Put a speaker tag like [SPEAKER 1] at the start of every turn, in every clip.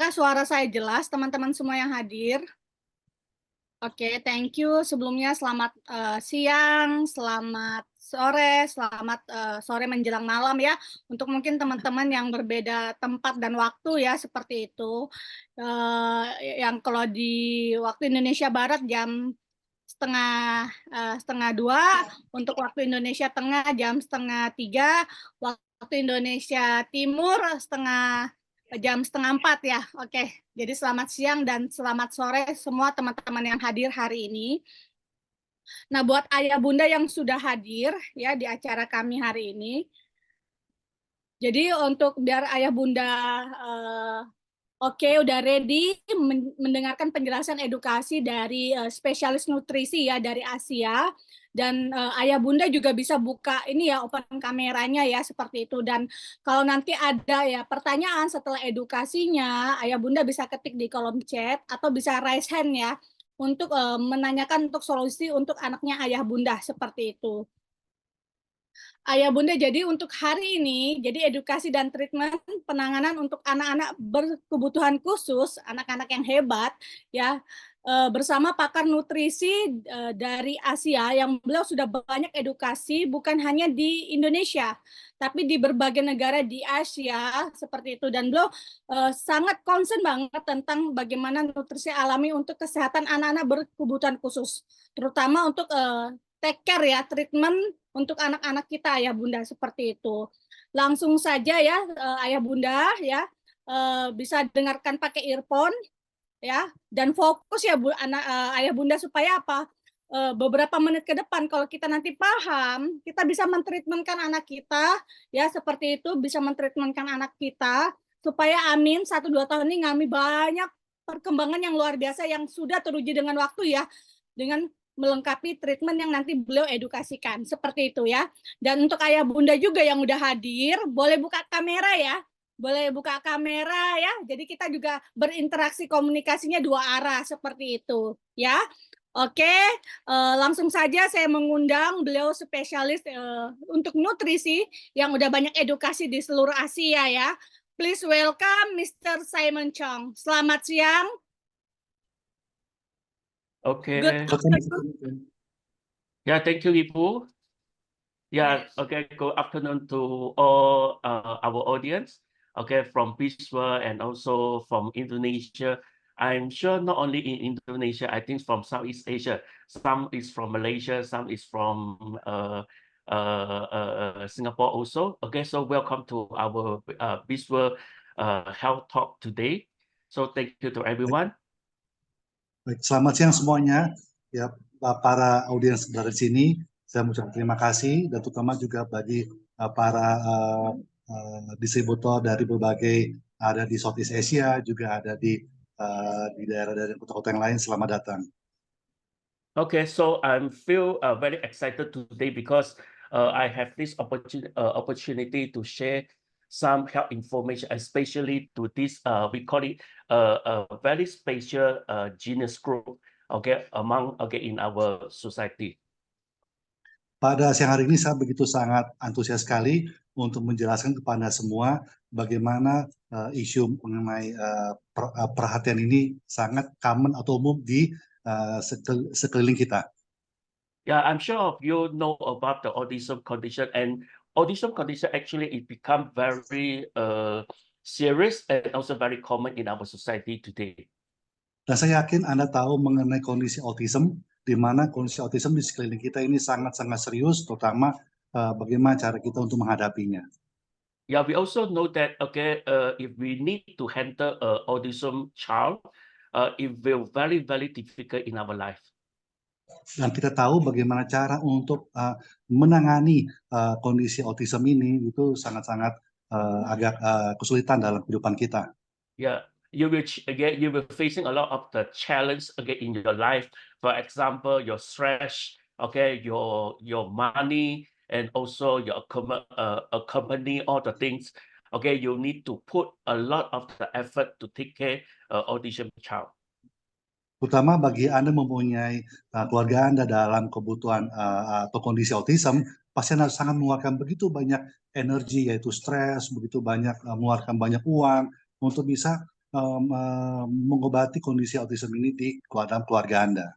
[SPEAKER 1] Apakah suara saya jelas, teman-teman semua yang hadir? Oke, thank you. Sebelumnya selamat siang, selamat sore, selamat sore menjelang malam ya. Untuk mungkin teman-teman yang berbeda tempat dan waktu ya, seperti itu. Yang kalau di waktu Indonesia Barat jam setengah dua, untuk waktu Indonesia Tengah jam setengah tiga, waktu Indonesia Timur jam setengah empat ya. Oke, jadi selamat siang dan selamat sore semua teman-teman yang hadir hari ini. Nah, buat ayah bunda yang sudah hadir ya di acara kami hari ini, jadi untuk biar ayah bunda oke, udah ready mendengarkan penjelasan edukasi dari spesialis nutrisi ya dari Asia. Dan ayah bunda juga bisa buka ini ya, open kameranya ya, seperti itu. Dan kalau nanti ada ya pertanyaan setelah edukasinya, ayah bunda bisa ketik di kolom chat atau bisa raise hand ya untuk menanyakan untuk solusi untuk anaknya ayah bunda, seperti itu. Ayah Bunda, jadi untuk hari ini, jadi edukasi dan treatment penanganan untuk anak-anak berkebutuhan khusus, anak-anak yang hebat, ya, bersama pakar nutrisi dari Asia yang beliau sudah banyak edukasi, bukan hanya di Indonesia, tapi di berbagai negara di Asia, seperti itu. Dan beliau sangat concern banget tentang bagaimana nutrisi alami untuk kesehatan anak-anak berkebutuhan khusus, terutama untuk take care ya, treatment untuk anak-anak kita ayah bunda, seperti itu. Langsung saja ya ayah bunda ya, bisa dengarkan pakai earphone ya, dan fokus ya ayah bunda, supaya apa, beberapa menit ke depan kalau kita nanti paham, kita bisa mentreatmentkan anak kita ya, seperti itu, bisa mentreatmentkan anak kita supaya amin 1-2 tahun ini kami banyak perkembangan yang luar biasa yang sudah teruji dengan waktu ya, dengan melengkapi treatment yang nanti beliau edukasikan, seperti itu ya. Dan untuk ayah bunda juga yang udah hadir, boleh buka kamera ya, boleh buka kamera ya, jadi kita juga berinteraksi, komunikasinya dua arah, seperti itu ya. Oke, langsung saja saya mengundang beliau spesialis untuk nutrisi yang udah banyak edukasi di seluruh Asia ya. Please welcome Mr. Simon Chong. Selamat siang.
[SPEAKER 2] Okay.
[SPEAKER 1] Good.
[SPEAKER 2] Yeah, thank you, Ibu. Yeah, okay, good afternoon to all our audience, okay, from Biswa and also from Indonesia. I'm sure not only in Indonesia, I think from Southeast Asia. Some is from Malaysia, some is from Singapore also. Okay, so welcome to our Biswa Health Talk today. So thank you to everyone.
[SPEAKER 3] Baik, selamat siang semuanya. Ya, para audiens dari sini, saya mengucapkan terima kasih, dan terutama juga bagi para distributor dari berbagai, ada di Southeast Asia, juga ada di daerah-daerah kota-kota yang lain. Selamat datang.
[SPEAKER 2] Okay, so I feel very excited today because I have this opportunity to share some health information, especially to this, we call it a very special genius group, okay, in our society.
[SPEAKER 3] Pada siang hari ini saya begitu sangat antusias sekali untuk menjelaskan kepada semua bagaimana isu mengenai perhatian ini sangat common atau umum di sekeliling kita.
[SPEAKER 2] Yeah, I'm sure of you know about the autism condition, and autism condition actually it become very serious and also very common in our society today.
[SPEAKER 3] Dan saya yakin Anda tahu mengenai kondisi autism, di mana kondisi autism di sekeliling kita ini sangat-sangat serius, terutama bagaimana cara kita untuk menghadapinya.
[SPEAKER 2] Yeah, we also know that, okay, if we need to handle autism child, it will very, very difficult in our life.
[SPEAKER 3] Dan kita tahu bagaimana cara untuk menangani kondisi autism ini, itu sangat-sangat agak kesulitan dalam kehidupan kita.
[SPEAKER 2] Yeah, you will facing a lot of the challenge again in your life. For example, your stress, okay, your money, and also your company, all the things. Okay, you need to put a lot of the effort to take care autism child.
[SPEAKER 3] Terutama bagi Anda mempunyai keluarga Anda dalam kebutuhan atau kondisi autism, pasti Anda sangat mengeluarkan begitu banyak energi, yaitu stres, begitu banyak mengeluarkan banyak uang untuk bisa mengobati kondisi autism ini di dalam keluarga Anda.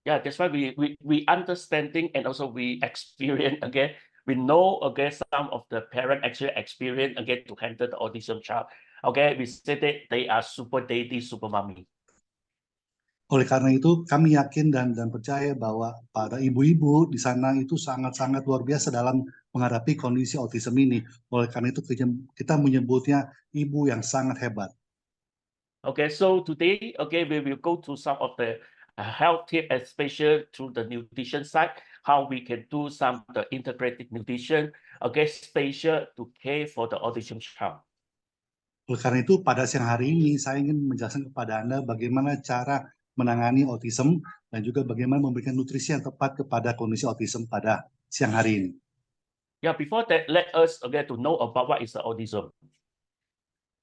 [SPEAKER 2] Yeah, that's why we understanding and also we experience again. We know again some of the parent actually experience again to handle the autism child. Okay, we say that they are super daddy, super mommy.
[SPEAKER 3] Oleh karena itu, kami yakin dan percaya bahwa para ibu-ibu di sana itu sangat-sangat luar biasa dalam menghadapi kondisi autism ini. Oleh karena itu, kita menyebutnya ibu yang sangat hebat.
[SPEAKER 2] Okay, so today, okay, we will go to some of the health tip, especially through the nutrition side, how we can do some the integrated nutrition, okay, special to care for the autism child.
[SPEAKER 3] Oleh karena itu, pada siang hari ini saya ingin menjelaskan kepada Anda bagaimana cara menangani autism dan juga bagaimana memberikan nutrisi yang tepat kepada kondisi autism pada siang hari ini.
[SPEAKER 2] Yeah, before that, let us okay to know about what is the autism.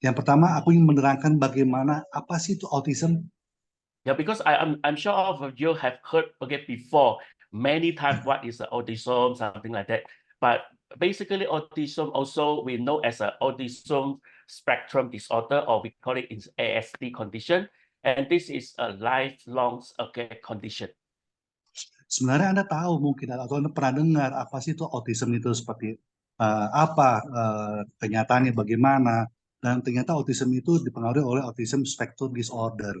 [SPEAKER 3] Yang pertama, aku ingin menerangkan bagaimana apa sih itu autism.
[SPEAKER 2] Yeah, because I'm sure all of you have heard okay before many times what is the autism, something like that. But basically, autism also we know as a autism spectrum disorder, or we call it is ASD condition, and this is a lifelong okay condition.
[SPEAKER 3] Sebenarnya Anda tahu mungkin atau Anda pernah dengar apa sih itu autism itu seperti apa, kenyataannya bagaimana, dan ternyata autism itu dipengaruhi oleh autism spectrum disorder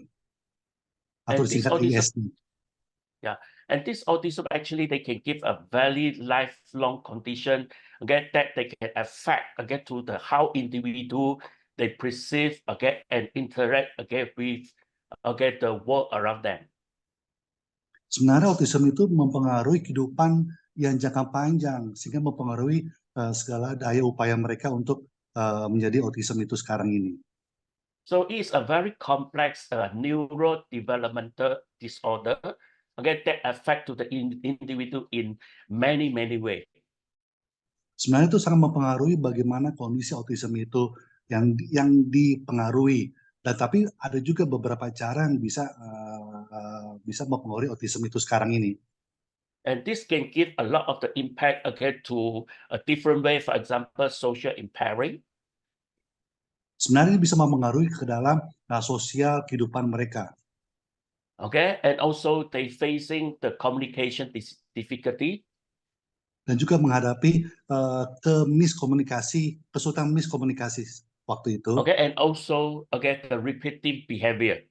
[SPEAKER 3] atau
[SPEAKER 2] And this
[SPEAKER 3] disingkat
[SPEAKER 2] autism,
[SPEAKER 3] ASD.
[SPEAKER 2] yeah, and this autism actually they can give a very lifelong condition again that they can affect again to the how individual they perceive again and interact again with again the world around them.
[SPEAKER 3] Sebenarnya autism itu mempengaruhi kehidupan yang jangka panjang sehingga mempengaruhi segala daya upaya mereka untuk menjadi autism itu sekarang ini.
[SPEAKER 2] So it's a very complex neurodevelopmental disorder again that affect to the individual in many ways.
[SPEAKER 3] Sebenarnya itu sangat mempengaruhi bagaimana kondisi autism itu yang dipengaruhi. Dan tapi ada juga beberapa cara yang bisa mempengaruhi autism itu sekarang ini.
[SPEAKER 2] And this can give a lot of the impact again to a different way, for example, social impairing.
[SPEAKER 3] Sebenarnya ini bisa mempengaruhi ke dalam sosial kehidupan mereka.
[SPEAKER 2] Okay, and also they facing the communication difficulty.
[SPEAKER 3] Dan juga menghadapi kesulitan miskomunikasi waktu itu.
[SPEAKER 2] Okay, and also again the repetitive behavior.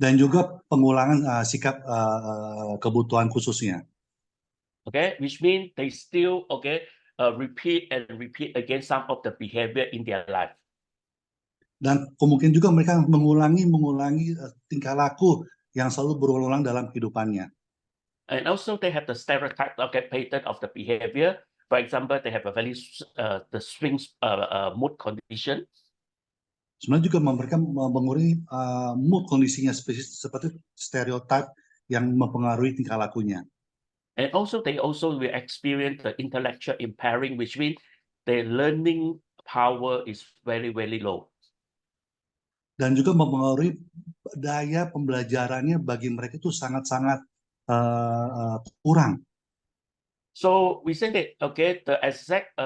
[SPEAKER 3] Dan juga pengulangan sikap kebutuhan khususnya.
[SPEAKER 2] Okay, which means they still okay repeat and repeat again some of the behavior in their life.
[SPEAKER 3] Dan kemungkinan juga mereka mengulangi tingkah laku yang selalu berulang-ulang dalam kehidupannya.
[SPEAKER 2] And also they have the stereotype okay pattern of the behavior. For example, they have a very the swing mood condition.
[SPEAKER 3] Sebenarnya juga mereka mengurangi mood kondisinya seperti stereotip yang mempengaruhi tingkah lakunya.
[SPEAKER 2] And also they also will experience the intellectual impairing, which means their learning power is very low.
[SPEAKER 3] Dan juga mempengaruhi daya pembelajarannya bagi mereka itu sangat-sangat kurang.
[SPEAKER 2] So we say that okay, the exact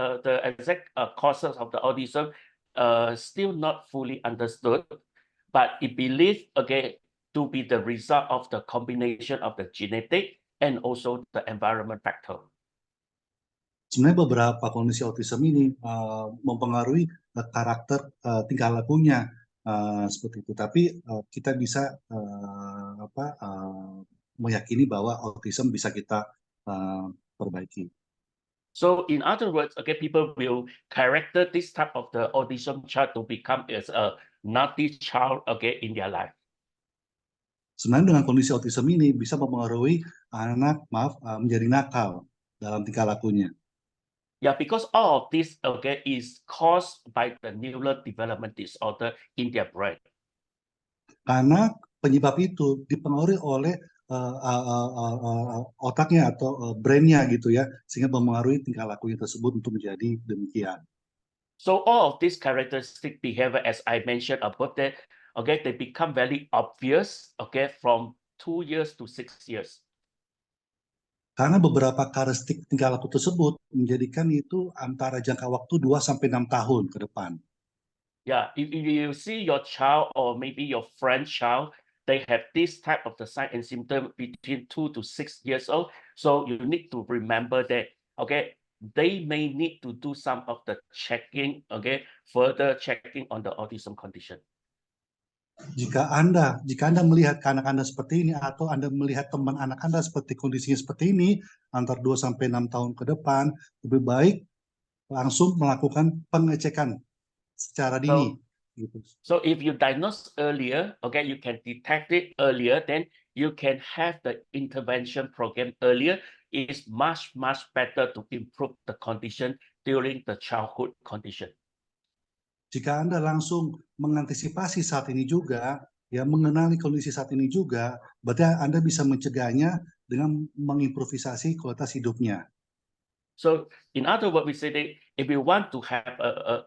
[SPEAKER 2] causes of the autism still not fully understood, but it believed okay to be the result of the combination of the genetic and also the environment factor.
[SPEAKER 3] Sebenarnya beberapa kondisi autism ini mempengaruhi karakter tingkah lakunya seperti itu. Tapi kita bisa meyakini bahwa autism bisa kita perbaiki.
[SPEAKER 2] So in other words, okay, people will character this type of the autism child to become as a naughty child okay in their life.
[SPEAKER 3] Sebenarnya dengan kondisi autism ini bisa mempengaruhi anak menjadi nakal dalam tingkah lakunya.
[SPEAKER 2] Yeah, because all of this okay is caused by the neurodevelopment disorder in their brain.
[SPEAKER 3] Karena penyebab itu dipengaruhi oleh otaknya atau brain-nya gitu ya, sehingga mempengaruhi tingkah lakunya tersebut untuk menjadi demikian.
[SPEAKER 2] So all of these characteristic behavior, as I mentioned above that, okay, they become very obvious, okay, from 2 years to 6 years.
[SPEAKER 3] Karena beberapa karakteristik tingkah laku tersebut menjadikan itu antara jangka waktu 2 sampai 6 tahun ke depan.
[SPEAKER 2] Yeah, if you see your child or maybe your friend's child, they have this type of the sign and symptom between 2 to 6 years old. So you need to remember that, okay, they may need to do some of the checking, okay, further checking on the autism condition.
[SPEAKER 3] Jika Anda melihat ke anak Anda seperti ini, atau Anda melihat teman anak Anda seperti kondisinya seperti ini, antar 2 sampai 6 tahun ke depan, lebih baik langsung melakukan pengecekan secara dini. Gitu.
[SPEAKER 2] So if you diagnose earlier, okay, you can detect it earlier, then you can have the intervention program earlier. It's much better to improve the condition during the childhood condition.
[SPEAKER 3] Jika Anda langsung mengantisipasi saat ini juga, ya mengenali kondisi saat ini juga, berarti Anda bisa mencegahnya dengan mengimprovisasi kualitas hidupnya.
[SPEAKER 2] So in other words, we say that if we want to have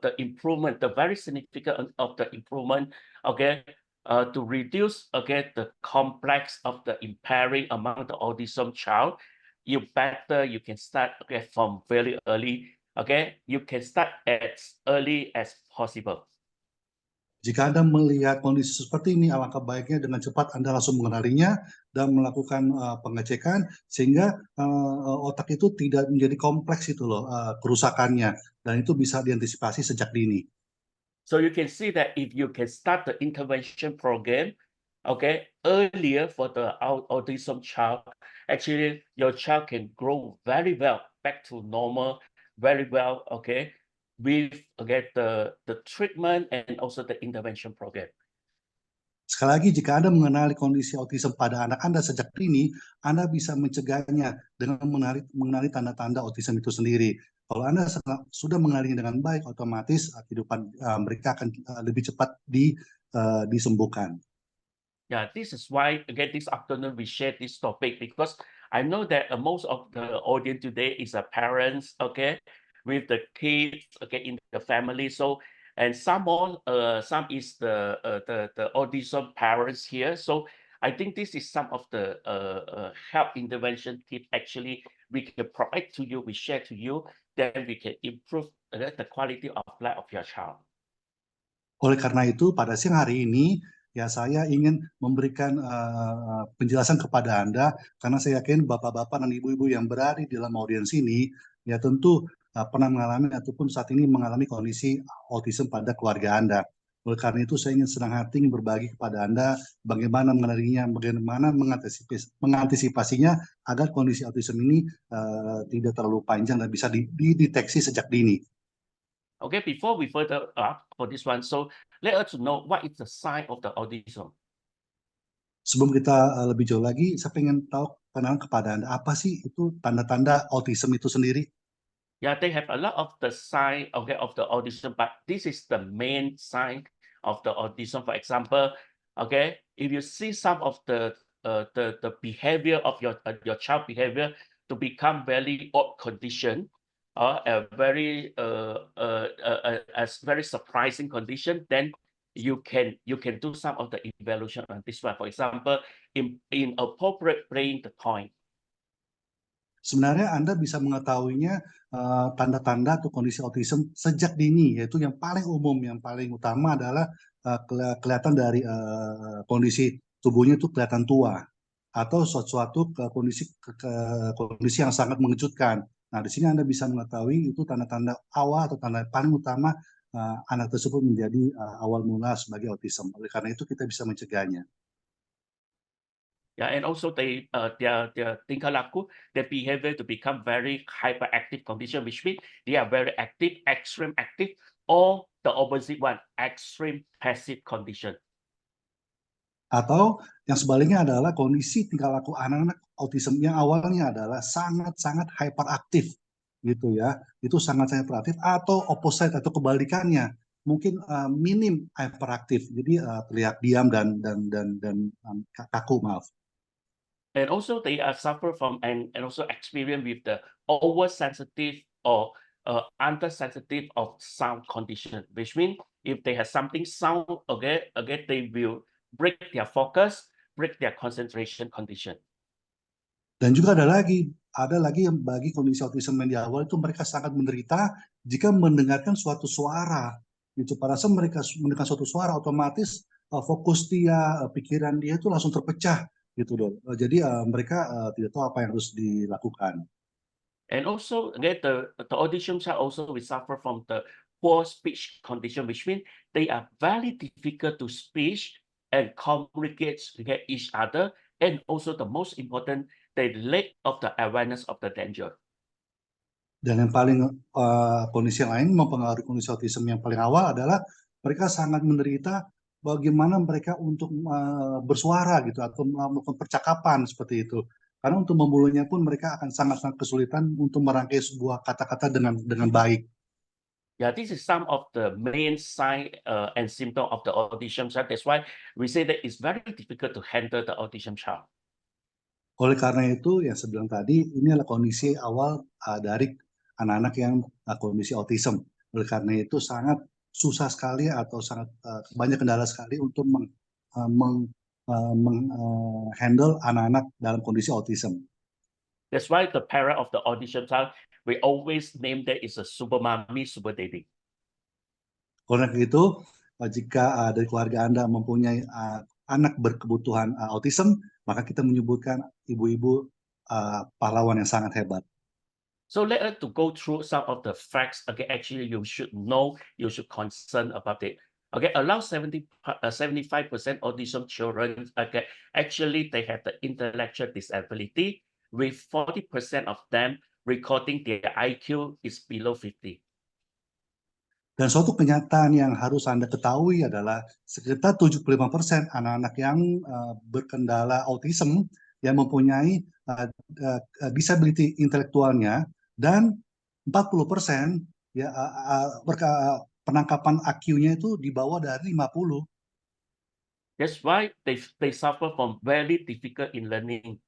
[SPEAKER 2] the improvement, the very significant of the improvement, okay, to reduce, okay, the complex of the impairing among the autism child, you can start, okay, from very early, okay, you can start as early as possible.
[SPEAKER 3] Jika Anda melihat kondisi seperti ini, alangkah baiknya dengan cepat Anda langsung mengenalinya dan melakukan pengecekan sehingga otak itu tidak menjadi kompleks itu loh kerusakannya, dan itu bisa diantisipasi sejak dini.
[SPEAKER 2] So you can see that if you can start the intervention program, okay, earlier for the autism child, actually your child can grow very well back to normal, very well, okay, with, okay, the treatment and also the intervention program.
[SPEAKER 3] Sekali lagi, jika Anda mengenali kondisi autism pada anak Anda sejak dini, Anda bisa mencegahnya dengan mengenali tanda-tanda autism itu sendiri. Kalau Anda sudah mengenalinya dengan baik, otomatis kehidupan mereka akan lebih cepat disembuhkan.
[SPEAKER 2] Yeah, this is why, again, this afternoon we share this topic because I know that most of the audience today is parents, okay, with the kids, okay, in the family. So, and some is the autism parents here. So I think this is some of the help intervention tip actually we can provide to you, we share to you, then we can improve the quality of life of your child.
[SPEAKER 3] Oleh karena itu, pada siang hari ini, ya saya ingin memberikan penjelasan kepada Anda, karena saya yakin bapak-bapak dan ibu-ibu yang berada di dalam audiens ini, ya tentu pernah mengalami ataupun saat ini mengalami kondisi autism pada keluarga Anda. Oleh karena itu, saya ingin senang hati ingin berbagi kepada Anda bagaimana mengenalinya, bagaimana mengantisipasinya agar kondisi autism ini tidak terlalu panjang dan bisa dideteksi sejak dini.
[SPEAKER 2] Okay, before we further up for this one, so let us know what is the sign of the autism.
[SPEAKER 3] Sebelum kita lebih jauh lagi, saya pengen tahu kenalan kepada Anda, apa sih itu tanda-tanda autism itu sendiri?
[SPEAKER 2] Yeah, they have a lot of the sign, okay, of the autism, but this is the main sign of the autism. For example, okay, if you see some of the behavior of your child behavior to become very odd condition, a very very surprising condition, then you can do some of the evaluation on this one. For example, inappropriate playing the toy.
[SPEAKER 3] Sebenarnya Anda bisa mengetahuinya tanda-tanda atau kondisi autism sejak dini, yaitu yang paling umum, yang paling utama adalah kelihatan dari kondisi tubuhnya itu kelihatan tua, atau suatu kondisi yang sangat mengejutkan. Nah, di sini Anda bisa mengetahui itu tanda-tanda awal atau tanda paling utama anak tersebut menjadi awal mula sebagai autism. Oleh karena itu kita bisa mencegahnya.
[SPEAKER 2] Yeah, and also their tingkah laku, their behavior to become very hyperactive condition, which means they are very active, extreme active, or the opposite one, extreme passive condition.
[SPEAKER 3] Atau yang sebaliknya adalah kondisi tingkah laku anak-anak autism yang awalnya adalah sangat-sangat hyperaktif, gitu ya. Itu sangat-sangat hyperaktif, atau opposite atau kebalikannya, mungkin minim hyperaktif, jadi terlihat diam dan kaku, maaf.
[SPEAKER 2] And also they are suffer from and also experience with the oversensitive or undersensitive of sound condition, which means if they have something sound, okay, they will break their focus, break their concentration condition.
[SPEAKER 3] Dan juga ada lagi yang bagi kondisi autism yang di awal itu mereka sangat menderita jika mendengarkan suatu suara gitu. Pada saat mereka mendengar suatu suara, otomatis fokus dia, pikiran dia itu langsung terpecah gitu dong. Jadi mereka tidak tahu apa yang harus dilakukan.
[SPEAKER 2] And also, again, the autism child also will suffer from the poor speech condition, which means they are very difficult to speak and communicate with each other. And also, the most important, they lack of the awareness of the danger.
[SPEAKER 3] Dan yang paling kondisi lain mempengaruhi kondisi autism yang paling awal adalah mereka sangat menderita bagaimana mereka untuk bersuara gitu atau melakukan percakapan seperti itu. Karena untuk memulainya pun mereka akan sangat-sangat kesulitan untuk merangkai sebuah kata-kata dengan baik.
[SPEAKER 2] Yeah, this is some of the main sign and symptom of the autism child. That's why we say that it's very difficult to handle the autism child.
[SPEAKER 3] Oleh karena itu, yang saya bilang tadi, ini adalah kondisi awal dari anak-anak yang kondisi autism. Oleh karena itu sangat susah sekali atau sangat banyak kendala sekali untuk handle anak-anak dalam kondisi autism.
[SPEAKER 2] That's why the parent of the autism child, we always name that is a super mommy, super daddy.
[SPEAKER 3] Oleh karena itu, jika dari keluarga Anda mempunyai anak berkebutuhan autism, maka kita menyebutkan ibu-ibu pahlawan yang sangat hebat.
[SPEAKER 2] So let us to go through some of the facts. Okay, actually you should know, you should concern about it. Okay, around 75% autism children, okay, actually they have the intellectual disability, with 40% of them recording their IQ is below 50.
[SPEAKER 3] Dan suatu kenyataan yang harus Anda ketahui adalah sekitar 75% anak-anak yang berkendala autism yang mempunyai disability intelektualnya, dan 40% ya penangkapan IQ-nya itu di bawah dari 50.
[SPEAKER 2] That's why they suffer from very difficult in learning.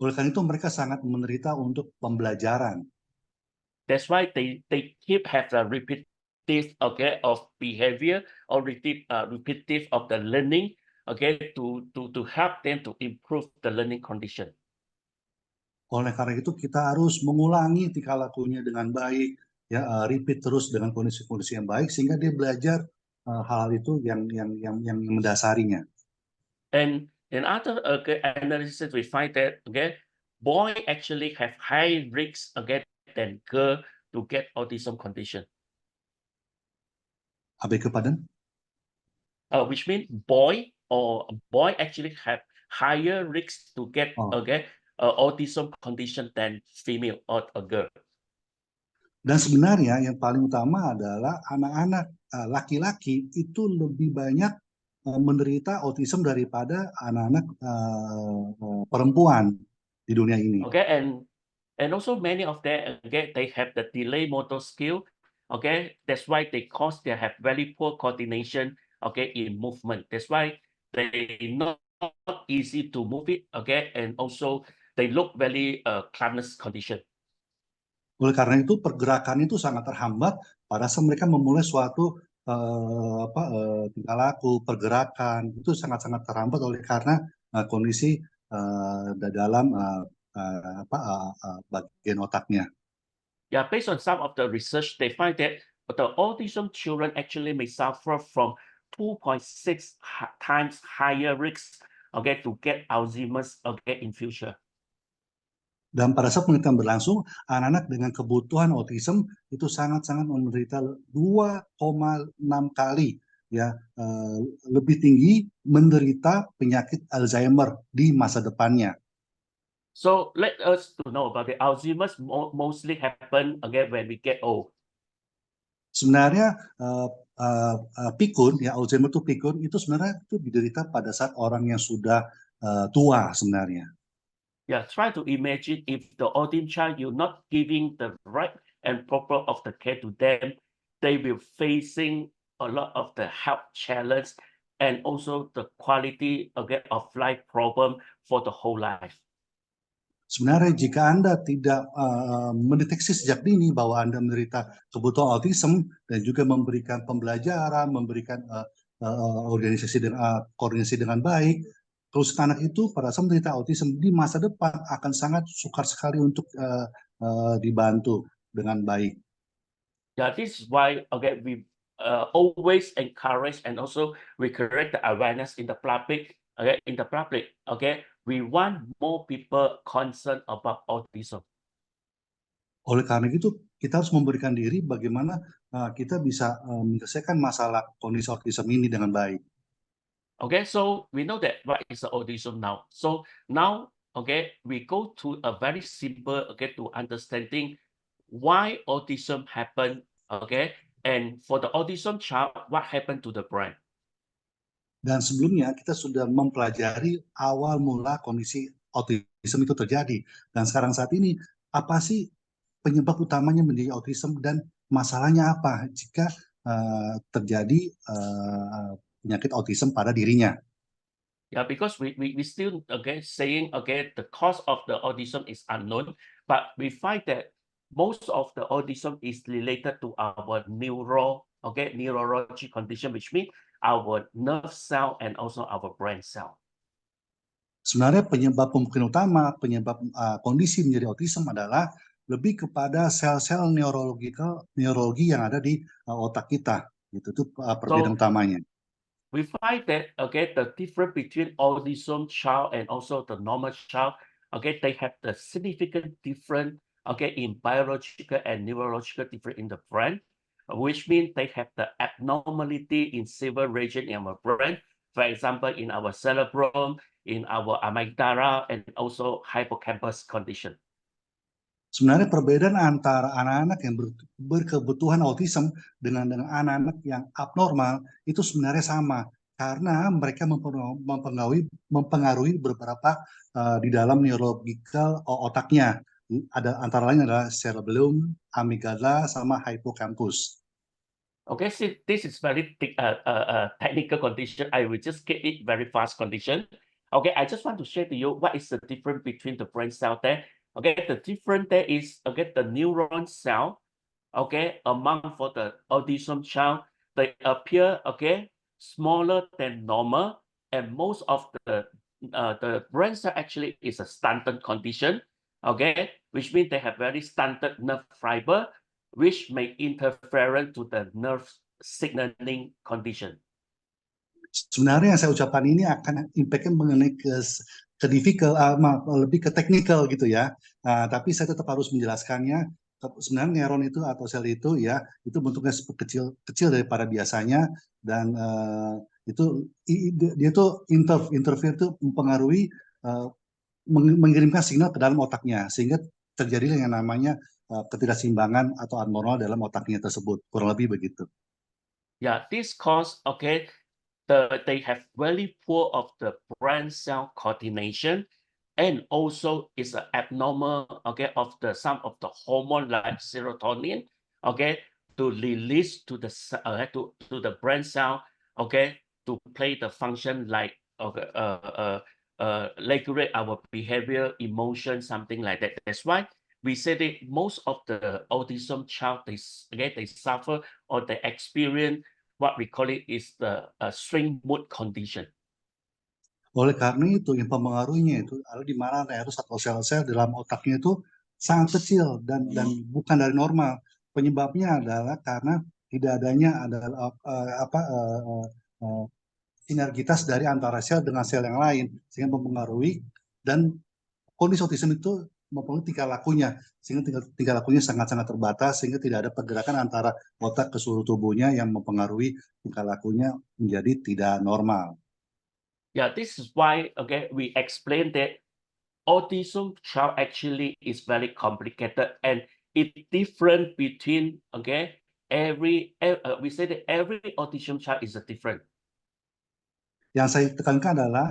[SPEAKER 3] Oleh karena itu mereka sangat menderita untuk pembelajaran.
[SPEAKER 2] That's why they keep have the repetitive of behavior or repetitive of the learning to help them to improve the learning condition.
[SPEAKER 3] Oleh karena itu kita harus mengulangi tingkah lakunya dengan baik, ya repeat terus dengan kondisi-kondisi yang baik sehingga dia belajar hal itu yang mendasarinya.
[SPEAKER 2] And in other analysis we find that boy actually have high risks than girl to get autism condition.
[SPEAKER 3] Beg your pardon?
[SPEAKER 2] Which means boy actually have higher risks to get autism condition than female or a girl.
[SPEAKER 3] Dan sebenarnya yang paling utama adalah anak-anak laki-laki itu lebih banyak menderita autism daripada anak-anak perempuan di dunia ini.
[SPEAKER 2] Okay, and also many of them they have the delay motor skill. Okay, that's why they have very poor coordination. Okay, in movement. That's why they not easy to move it. Okay, and also they look very clumsy condition.
[SPEAKER 3] Oleh karena itu pergerakan itu sangat terhambat pada saat mereka memulai suatu tingkah laku, pergerakan itu sangat-sangat terhambat oleh karena kondisi dalam bagian otaknya.
[SPEAKER 2] Yeah, based on some of the research, they find that the autism children actually may suffer from 2.6 times higher risk to get Alzheimer's in future.
[SPEAKER 3] Dan pada saat penelitian berlangsung, anak-anak dengan kebutuhan autism itu sangat-sangat menderita 2,6 kali ya lebih tinggi menderita penyakit Alzheimer di masa depannya.
[SPEAKER 2] So let us to know about the Alzheimer's mostly happen when we get old.
[SPEAKER 3] Sebenarnya pikun ya Alzheimer itu pikun itu sebenarnya itu diderita pada saat orang yang sudah tua sebenarnya.
[SPEAKER 2] Yeah, try to imagine if the autism child you're not giving the right and proper of the care to them, they will facing a lot of the health challenge and also the quality of life problem for the whole life.
[SPEAKER 3] Sebenarnya jika Anda tidak mendeteksi sejak dini bahwa Anda menderita kebutuhan autism dan juga memberikan pembelajaran, memberikan koordinasi dengan baik, terus anak itu pada saat menderita autism di masa depan akan sangat sukar sekali untuk dibantu dengan baik.
[SPEAKER 2] Yeah, this is why always encourage and also we create the awareness in the public. Okay, in the public. Okay, we want more people concerned about autism.
[SPEAKER 3] Oleh karena itu, kita harus memberikan diri bagaimana kita bisa menyelesaikan masalah kondisi autism ini dengan baik.
[SPEAKER 2] Okay, so we know that what is the autism now. So now, okay, we go to a very simple, okay, to understanding why autism happen, okay, and for the autism child, what happened to the brain.
[SPEAKER 3] Dan sebelumnya kita sudah mempelajari awal mula kondisi autism itu terjadi. Dan sekarang saat ini, apa sih penyebab utamanya menjadi autism dan masalahnya apa jika terjadi penyakit autism pada dirinya?
[SPEAKER 2] Yeah, because we still okay saying okay the cause of the autism is unknown, but we find that most of the autism is related to our neurology condition, which means our nerve cell and also our brain cell.
[SPEAKER 3] Sebenarnya penyebab mungkin utama, penyebab kondisi menjadi autism adalah lebih kepada sel-sel neurologi yang ada di otak kita. Gitu. Itu perbedaan utamanya.
[SPEAKER 2] We find that okay the difference between autism child and also the normal child, okay, they have the significant difference okay in biological and neurological difference in the brain, which means they have the abnormality in several regions in our brain. For example, in our cerebrum, in our amygdala, and also hippocampus condition.
[SPEAKER 3] Sebenarnya perbedaan antara anak-anak yang berkebutuhan autism dengan anak-anak yang abnormal itu sebenarnya sama karena mereka mempengaruhi beberapa di dalam neurological otaknya. Ada antara lain adalah cerebellum, amygdala, sama hippocampus.
[SPEAKER 2] Okay, so this is very technical condition. I will just get it very fast condition. Okay, I just want to share to you what is the difference between the brain cell there. Okay, the difference there is okay the neuron cell. Okay, among for the autism child, they appear okay smaller than normal, and most of the brain cell actually is a stunted condition. Okay, which means they have very stunted nerve fiber, which may interfere to the nerve signaling condition.
[SPEAKER 3] Sebenarnya yang saya ucapkan ini akan impact-nya mengenai ke difficult, lebih ke technical gitu ya. Tapi saya tetap harus menjelaskannya. Sebenarnya neuron itu atau sel itu ya, itu bentuknya kecil daripada biasanya dan dia tuh interfere tuh mempengaruhi mengirimkan signal ke dalam otaknya sehingga terjadi yang namanya ketidakseimbangan atau abnormal dalam otaknya tersebut, kurang lebih begitu.
[SPEAKER 2] Yeah, this cause okay they have very poor of the brain cell coordination, and also is an abnormal okay of the some of the hormone like serotonin okay to release to the to the brain cell okay to play the function like okay regulate our behavior, emotion, something like that. That's why we say that most of the autism child they suffer or they experience what we call it is the swing mood condition.
[SPEAKER 3] Oleh karena itu, yang mempengaruhinya itu ada di mana neurons atau sel-sel dalam otaknya itu sangat kecil dan bukan dari normal. Penyebabnya adalah karena tidak adanya sinergitas dari antara sel dengan sel yang lain sehingga mempengaruhi, dan kondisi autism itu mempengaruhi tingkah lakunya sehingga tingkah lakunya sangat-sangat terbatas sehingga tidak ada pergerakan antara otak ke seluruh tubuhnya yang mempengaruhi tingkah lakunya menjadi tidak normal.
[SPEAKER 2] Yeah, this is why okay we explain that autism child actually is very complicated and it different between okay we say that every autism child is a different.
[SPEAKER 3] Yang saya tekankan adalah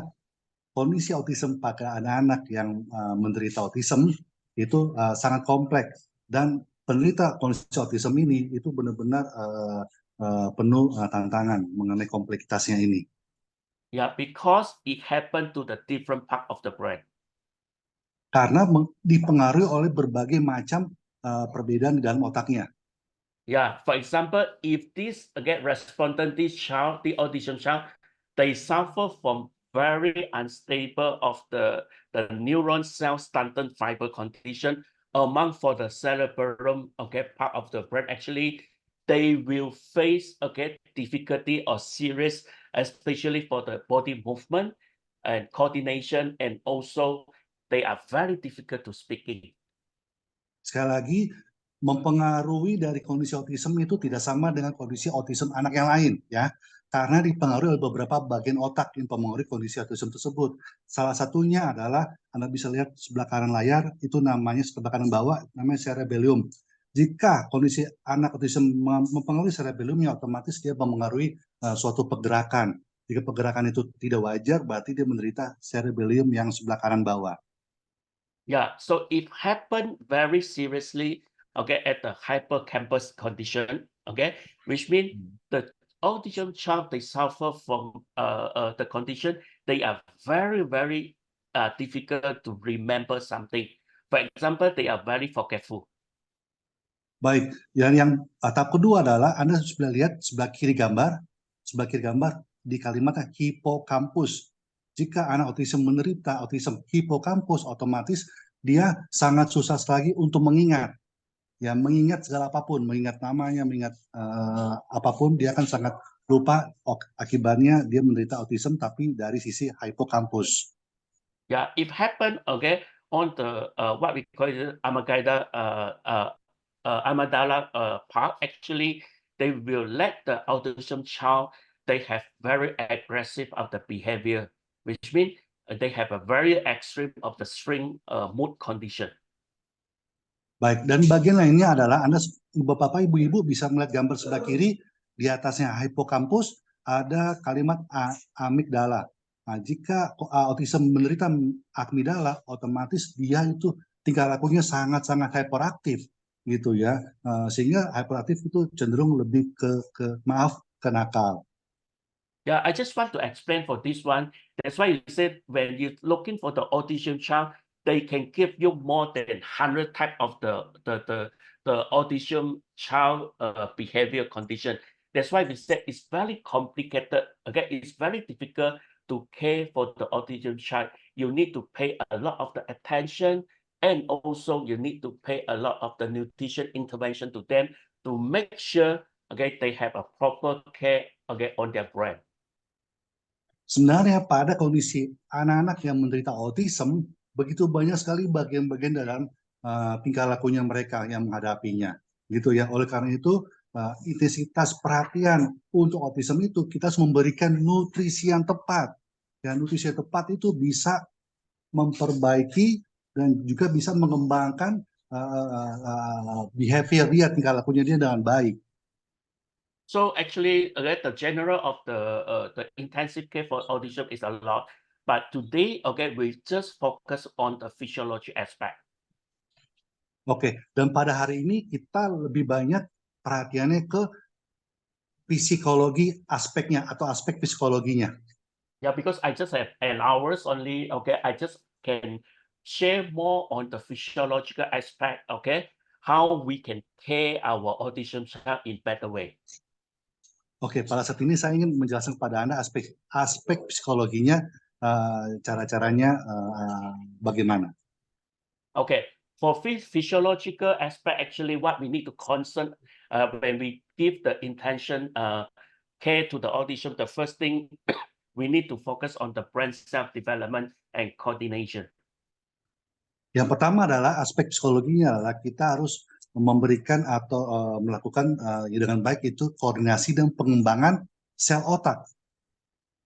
[SPEAKER 3] kondisi autism pada anak-anak yang menderita autism itu sangat kompleks dan penderita kondisi autism ini itu benar-benar penuh tantangan mengenai kompleksitasnya ini.
[SPEAKER 2] Yeah, because it happened to the different part of the brain.
[SPEAKER 3] Karena dipengaruhi oleh berbagai macam perbedaan di dalam otaknya.
[SPEAKER 2] Yeah, for example, if this again respondent, this child, the autism child, they suffer from very unstable of the neuron cell stunted fiber condition among for the cerebellum okay part of the brain. Actually, they will face difficulty or serious, especially for the body movement and coordination, and also they are very difficult to speaking.
[SPEAKER 3] Sekali lagi, mempengaruhi dari kondisi autism itu tidak sama dengan kondisi autism anak yang lain, ya. Karena dipengaruhi oleh beberapa bagian otak yang mempengaruhi kondisi autism tersebut. Salah satunya adalah, Anda bisa lihat sebelah kanan layar, itu namanya sebelah kanan bawah, namanya cerebellum. Jika kondisi anak autism mempengaruhi cerebellumnya, otomatis dia mempengaruhi suatu pergerakan. Jika pergerakan itu tidak wajar, berarti dia menderita cerebellum yang sebelah kanan bawah.
[SPEAKER 2] Yeah, so it happened very seriously, at the hippocampus condition, which means the autism child, they suffer from the condition, they are very, very difficult to remember something. For example, they are very forgetful.
[SPEAKER 3] Baik, yang tahap kedua adalah Anda sudah lihat sebelah kiri gambar di kalimatnya hipokampus. Jika anak autism menderita autism hipokampus, otomatis dia sangat susah lagi untuk mengingat. Ya, mengingat segala apapun, mengingat namanya, mengingat apapun, dia akan sangat lupa. Akibatnya dia menderita autism tapi dari sisi hipokampus.
[SPEAKER 2] Yeah, it happened, on the what we call it amygdala part. Actually, they will let the autism child, they have very aggressive of the behavior, which means they have a very extreme of the string mood condition.
[SPEAKER 3] Baik, dan bagian lainnya adalah Anda, Bapak, Ibu, bisa melihat gambar sebelah kiri, di atasnya hipokampus, ada kalimat amigdala. Nah, jika autism menderita amigdala, otomatis dia itu tingkah lakunya sangat-sangat hyperaktif, gitu ya. Sehingga hyperaktif itu cenderung lebih ke nakal.
[SPEAKER 2] Yeah, I just want to explain for this one. That's why you said when you're looking for the autism child, they can give you more than 100 type of the autism child behavior condition. That's why we said it's very complicated. It's very difficult to care for the autism child. You need to pay a lot of the attention, and also you need to pay a lot of the nutrition intervention to them to make sure they have a proper care on their brain.
[SPEAKER 3] Sebenarnya pada kondisi anak-anak yang menderita autism, begitu banyak sekali bagian-bagian dalam tingkah lakunya mereka yang menghadapinya, gitu ya. Oleh karena itu, intensitas perhatian untuk autism itu kita harus memberikan nutrisi yang tepat. Dan nutrisi yang tepat itu bisa memperbaiki dan juga bisa mengembangkan behavior dia, tingkah lakunya dia dengan baik.
[SPEAKER 2] So actually, the general of the intensive care for autism is a lot, but today, we just focus on the physiology aspect.
[SPEAKER 3] Oke, dan pada hari ini kita lebih banyak perhatiannya ke psikologi aspeknya atau aspek psikologinya.
[SPEAKER 2] Yeah, because I just have an hours only. I just can share more on the physiological aspect. How we can care our autism child in better way.
[SPEAKER 3] Oke, pada saat ini saya ingin menjelaskan kepada Anda aspek psikologinya, cara-caranya bagaimana.
[SPEAKER 2] Okay, for physiological aspect, actually what we need to concern when we give the intention care to the autism, the first thing we need to focus on the brain self-development and coordination.
[SPEAKER 3] Yang pertama adalah aspek psikologinya adalah kita harus memberikan atau melakukan dengan baik itu koordinasi dan pengembangan sel otak.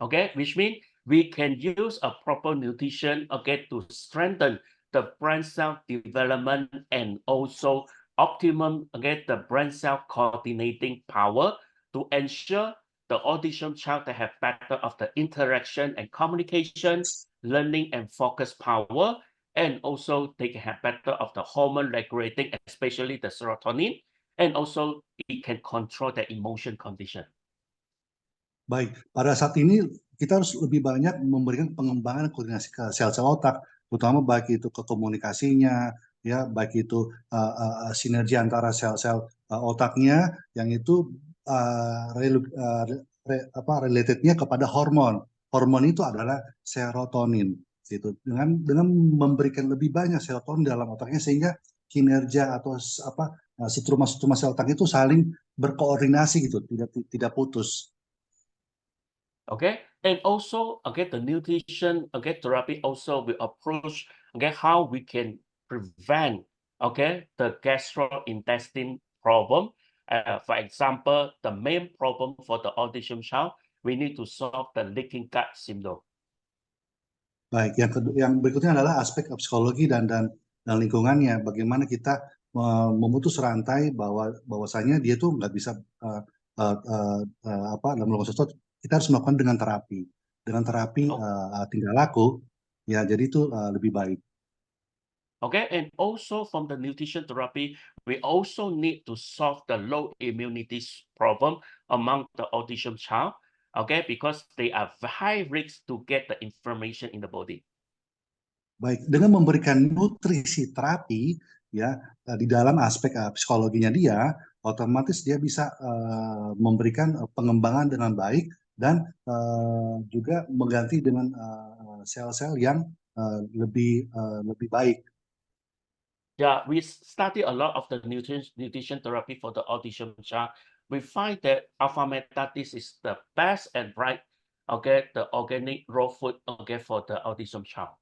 [SPEAKER 2] Okay, which means we can use a proper nutrition to strengthen the brain cell development and also optimum the brain cell coordinating power to ensure the autism child to have better of the interaction and communication, learning and focus power, and also they can have better of the hormone regulating, especially the serotonin, and also it can control the emotion condition.
[SPEAKER 3] Baik, pada saat ini kita harus lebih banyak memberikan pengembangan koordinasi ke sel-sel otak, terutama baik itu ke komunikasinya, ya, baik itu sinergi antara sel-sel otaknya yang itu relatednya kepada hormon. Hormon itu adalah serotonin. Gitu. Dengan memberikan lebih banyak serotonin dalam otaknya sehingga kinerja atau struktur sel otak itu saling berkoordinasi gitu, tidak putus.
[SPEAKER 2] Okay, and also the nutrition therapy also will approach how we can prevent the gastrointestinal problem. For example, the main problem for the autism child, we need to solve the leaking gut syndrome.
[SPEAKER 3] Baik, yang berikutnya adalah aspek psikologi dan lingkungannya. Bagaimana kita memutus rantai bahwasanya dia tuh nggak bisa dalam melakukan sesuatu. Kita harus melakukan dengan terapi tingkah laku, ya. Jadi itu lebih baik.
[SPEAKER 2] Okay, and also from the nutrition therapy, we also need to solve the low immunity problem among the autism child. Okay, because they are high risk to get the information in the body.
[SPEAKER 3] Baik, dengan memberikan nutrisi terapi, ya, di dalam aspek psikologinya dia, otomatis dia bisa memberikan pengembangan dengan baik dan juga mengganti dengan sel-sel yang lebih baik.
[SPEAKER 2] Yeah, we study a lot of the nutrition therapy for the autism child. We find that alpha metatis is the best and right, the organic raw food, for the autism child.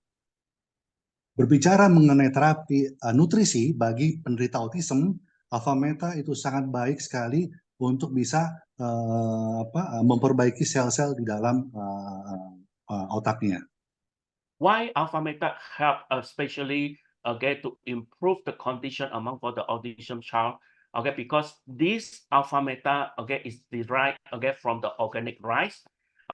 [SPEAKER 3] Berbicara mengenai terapi nutrisi bagi penderita autism, alpha meta itu sangat baik sekali untuk bisa memperbaiki sel-sel di dalam otaknya.
[SPEAKER 2] Why alpha meta help especially to improve the condition among for the autism child? Because this alpha meta is derived from the organic rice.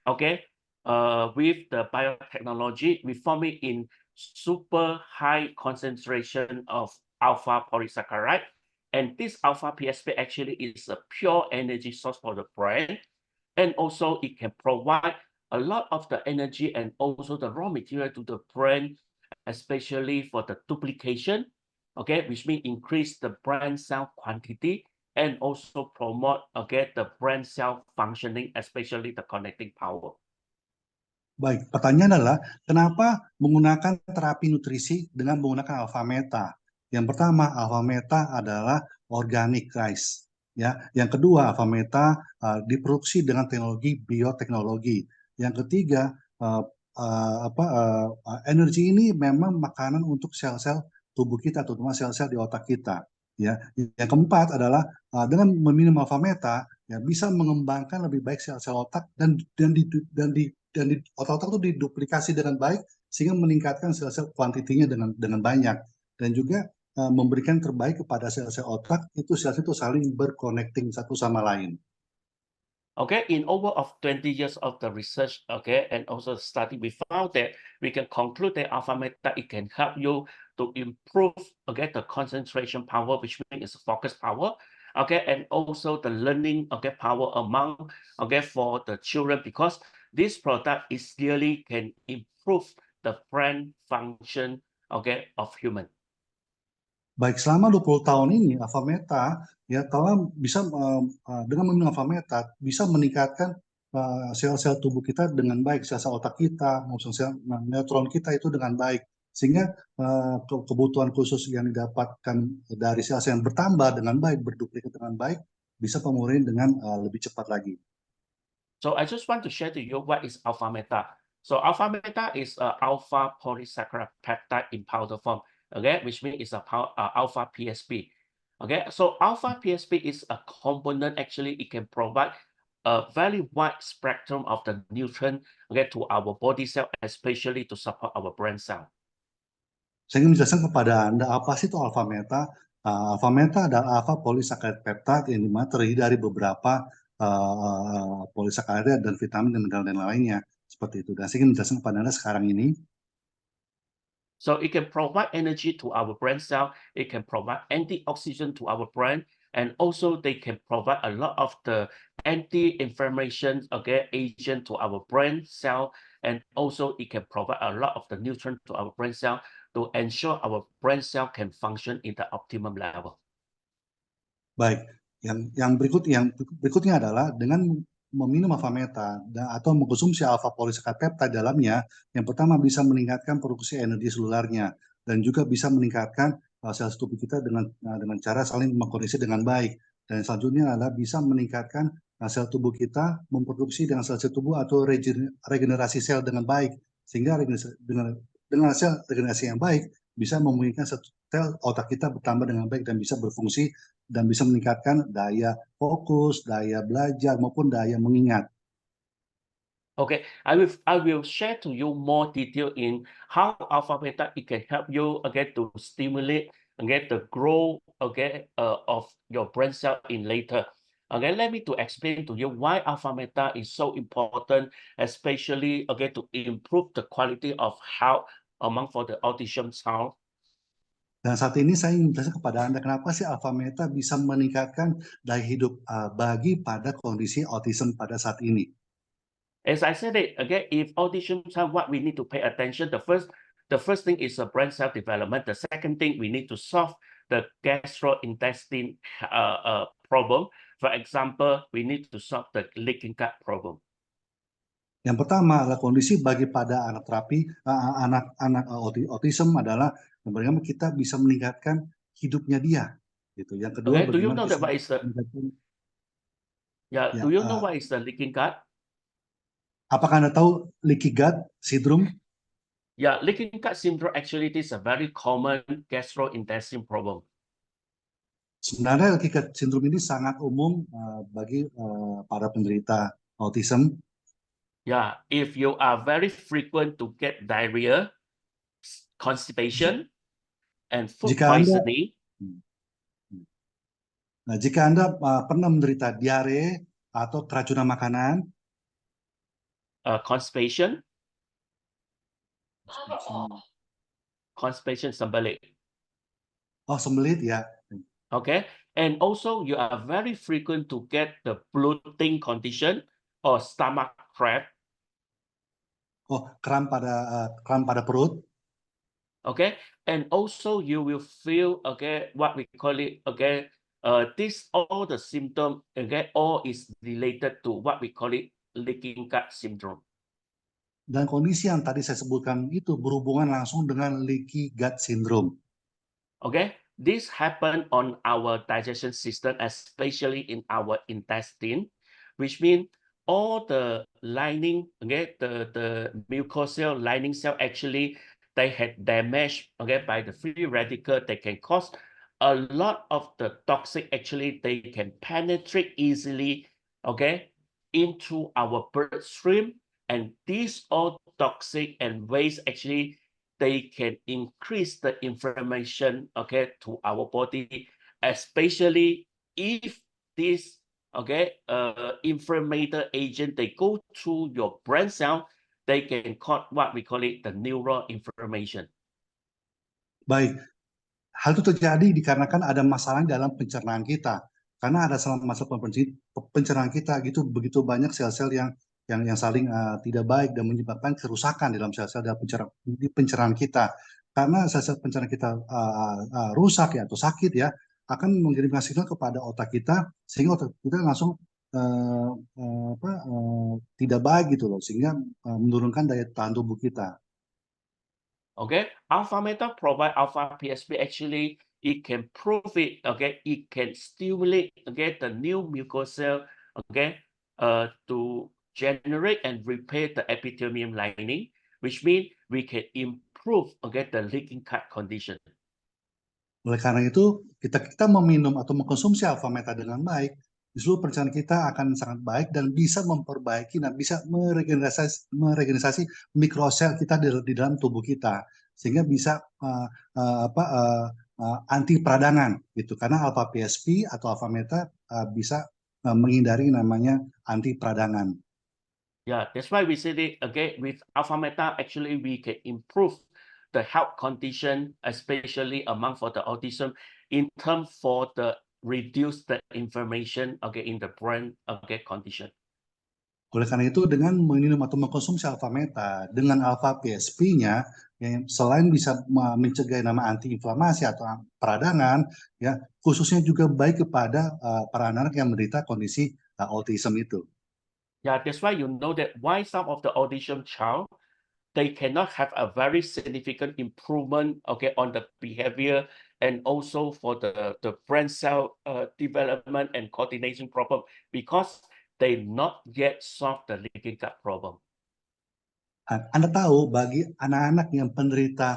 [SPEAKER 2] With the biotechnology, we form it in super high concentration of alpha polysaccharide. And this alpha PSP actually is a pure energy source for the brain. And also it can provide a lot of the energy and also the raw material to the brain, especially for the duplication, which means increase the brain cell quantity and also promote the brain cell functioning, especially the connecting power.
[SPEAKER 3] Baik, pertanyaan adalah kenapa menggunakan terapi nutrisi dengan menggunakan alpha meta? Yang pertama, alpha meta adalah organic rice, ya. Yang kedua, alpha meta diproduksi dengan teknologi bioteknologi. Yang ketiga, energi ini memang makanan untuk sel-sel tubuh kita, terutama sel-sel di otak kita, ya. Yang keempat adalah dengan meminum alpha meta, ya, bisa mengembangkan lebih baik sel-sel otak dan di otak-otak itu diduplikasi dengan baik sehingga meningkatkan sel-sel kuantitinya dengan banyak, dan juga memberikan terbaik kepada sel-sel otak. Itu sel-sel itu saling berconnecting satu sama lain.
[SPEAKER 2] In over of 20 years of the research, and also study, we found that we can conclude that alpha meta, it can help you to improve, the concentration power, which means focus power, and also the learning, power among, for the children, because this product is really can improve the brain function, of human.
[SPEAKER 3] Baik, selama 20 tahun ini alpha meta, ya, telah bisa dengan meminum alpha meta bisa meningkatkan sel-sel tubuh kita dengan baik, sel-sel otak kita maupun sel neutron kita itu dengan baik, sehingga kebutuhan khusus yang didapatkan dari sel-sel yang bertambah dengan baik, berduplikat dengan baik, bisa pemulihan dengan lebih cepat lagi.
[SPEAKER 2] So I just want to share to you what is alpha meta. So alpha meta is alpha polysaccharide peptide in powder form, which means it's a alpha PSP. So alpha PSP is a component, actually it can provide a very wide spectrum of the nutrient, to our body cell, especially to support our brain cell.
[SPEAKER 3] Saya ingin menjelaskan kepada Anda apa sih itu alpha meta. Alpha meta adalah alpha polysaccharide peptide yang dimana terdiri dari beberapa polisakarida dan vitamin dan mineral dan lainnya, seperti itu. Dan saya ingin menjelaskan kepada Anda sekarang ini.
[SPEAKER 2] So it can provide energy to our brain cell, it can provide antioxidant to our brain, and also they can provide a lot of the anti-inflammation agent to our brain cell, and also it can provide a lot of the nutrient to our brain cell to ensure our brain cell can function in the optimum level.
[SPEAKER 3] Baik, yang berikutnya adalah dengan meminum alpha meta atau mengkonsumsi alpha polysaccharide peptide dalamnya, yang pertama bisa meningkatkan produksi energi selularnya dan juga bisa meningkatkan sel tubuh kita dengan cara saling mengkoneksi dengan baik. Dan selanjutnya adalah bisa meningkatkan sel tubuh kita memproduksi dengan sel tubuh atau regenerasi sel dengan baik, sehingga dengan sel regenerasi yang baik bisa memungkinkan sel otak kita bertambah dengan baik dan bisa berfungsi dan bisa meningkatkan daya fokus, daya belajar maupun daya mengingat.
[SPEAKER 2] Okay, I will share to you more detail in how alpha beta it can help you to stimulate the growth of your brain cell in later. Okay, let me to explain to you why alpha beta is so important, especially to improve the quality of health among for the autism child.
[SPEAKER 3] Dan saat ini saya ingin menjelaskan kepada Anda kenapa sih alpha beta bisa meningkatkan daya hidup bagi pada kondisi autism pada saat ini.
[SPEAKER 2] As I said it, if autism child, what we need to pay attention, the first thing is a brain cell development. The second thing, we need to solve the gastrointestinal problem. For example, we need to solve the leaking gut problem.
[SPEAKER 3] Yang pertama adalah kondisi bagi pada anak-anak autism adalah bagaimana kita bisa meningkatkan hidupnya dia. Gitu. Yang kedua,
[SPEAKER 2] Okay, do you
[SPEAKER 3] bagaimana
[SPEAKER 2] know that what is the do you know what is the leaking gut?
[SPEAKER 3] Apakah Anda tahu leaky gut syndrome?
[SPEAKER 2] Yeah, leaking gut syndrome actually is a very common gastrointestinal problem.
[SPEAKER 3] Sebenarnya leaky gut syndrome ini sangat umum bagi para penderita autism.
[SPEAKER 2] Yeah, if you are very frequent to get diarrhea, constipation, and food poisoning.
[SPEAKER 3] Jika Anda pernah menderita diare atau keracunan makanan,
[SPEAKER 2] Constipation, sembelit.
[SPEAKER 3] Oh, sembelit ya.
[SPEAKER 2] Okay, and also you are very frequent to get the bloating condition or stomach cramp.
[SPEAKER 3] Oh, kram pada perut.
[SPEAKER 2] Okay, and also you will feel what we call it this all the symptom all is related to what we call it leaking gut syndrome.
[SPEAKER 3] Dan kondisi yang tadi saya sebutkan itu berhubungan langsung dengan leaky gut syndrome.
[SPEAKER 2] Okay, this happen on our digestion system, especially in our intestine, which means all the lining, the mucosal lining cell actually they had damaged, by the free radical. They can cause a lot of the toxic. Actually, they can penetrate easily, into our bloodstream, and these all toxic and waste actually they can increase the inflammation to our body, especially if this inflammatory agent they go through your brain cell, they can cause what we call it the neural inflammation.
[SPEAKER 3] Baik, hal itu terjadi dikarenakan ada masalah dalam pencernaan kita. Karena ada masalah pencernaan kita gitu begitu banyak sel-sel yang saling tidak baik dan menyebabkan kerusakan dalam sel-sel dalam pencernaan kita. Karena sel-sel pencernaan kita rusak ya atau sakit ya, akan mengirimkan signal kepada otak kita sehingga otak kita langsung tidak baik gitu loh, sehingga menurunkan daya tahan tubuh kita.
[SPEAKER 2] Okay, alpha beta provide alpha PSP actually it can prove it, it can stimulate the new mucosal to generate and repair the epithelium lining, which means we can improve the leaking gut condition.
[SPEAKER 3] Oleh karena itu, kita meminum atau mengkonsumsi alpha beta dengan baik, di seluruh pencernaan kita akan sangat baik dan bisa memperbaiki dan bisa meregenerasi mikrosel kita di dalam tubuh kita, sehingga bisa anti peradangan gitu. Karena alpha PSP atau alpha beta bisa menghindari namanya anti peradangan.
[SPEAKER 2] Yeah, that's why we said it with alpha beta actually we can improve the health condition, especially among for the autism, in terms for the reduce the inflammation in the brain condition.
[SPEAKER 3] Oleh karena itu, dengan minum atau mengkonsumsi alpha beta dengan alpha PSP-nya, selain bisa mencegah nama antiinflamasi atau peradangan, ya khususnya juga baik kepada para anak yang menderita kondisi autism itu.
[SPEAKER 2] Yeah, that's why you know that why some of the autism child they cannot have a very significant improvement on the behavior and also for the brain cell development and coordination problem because they not yet solve the leaky gut problem.
[SPEAKER 3] Anda tahu bagi anak-anak yang penderita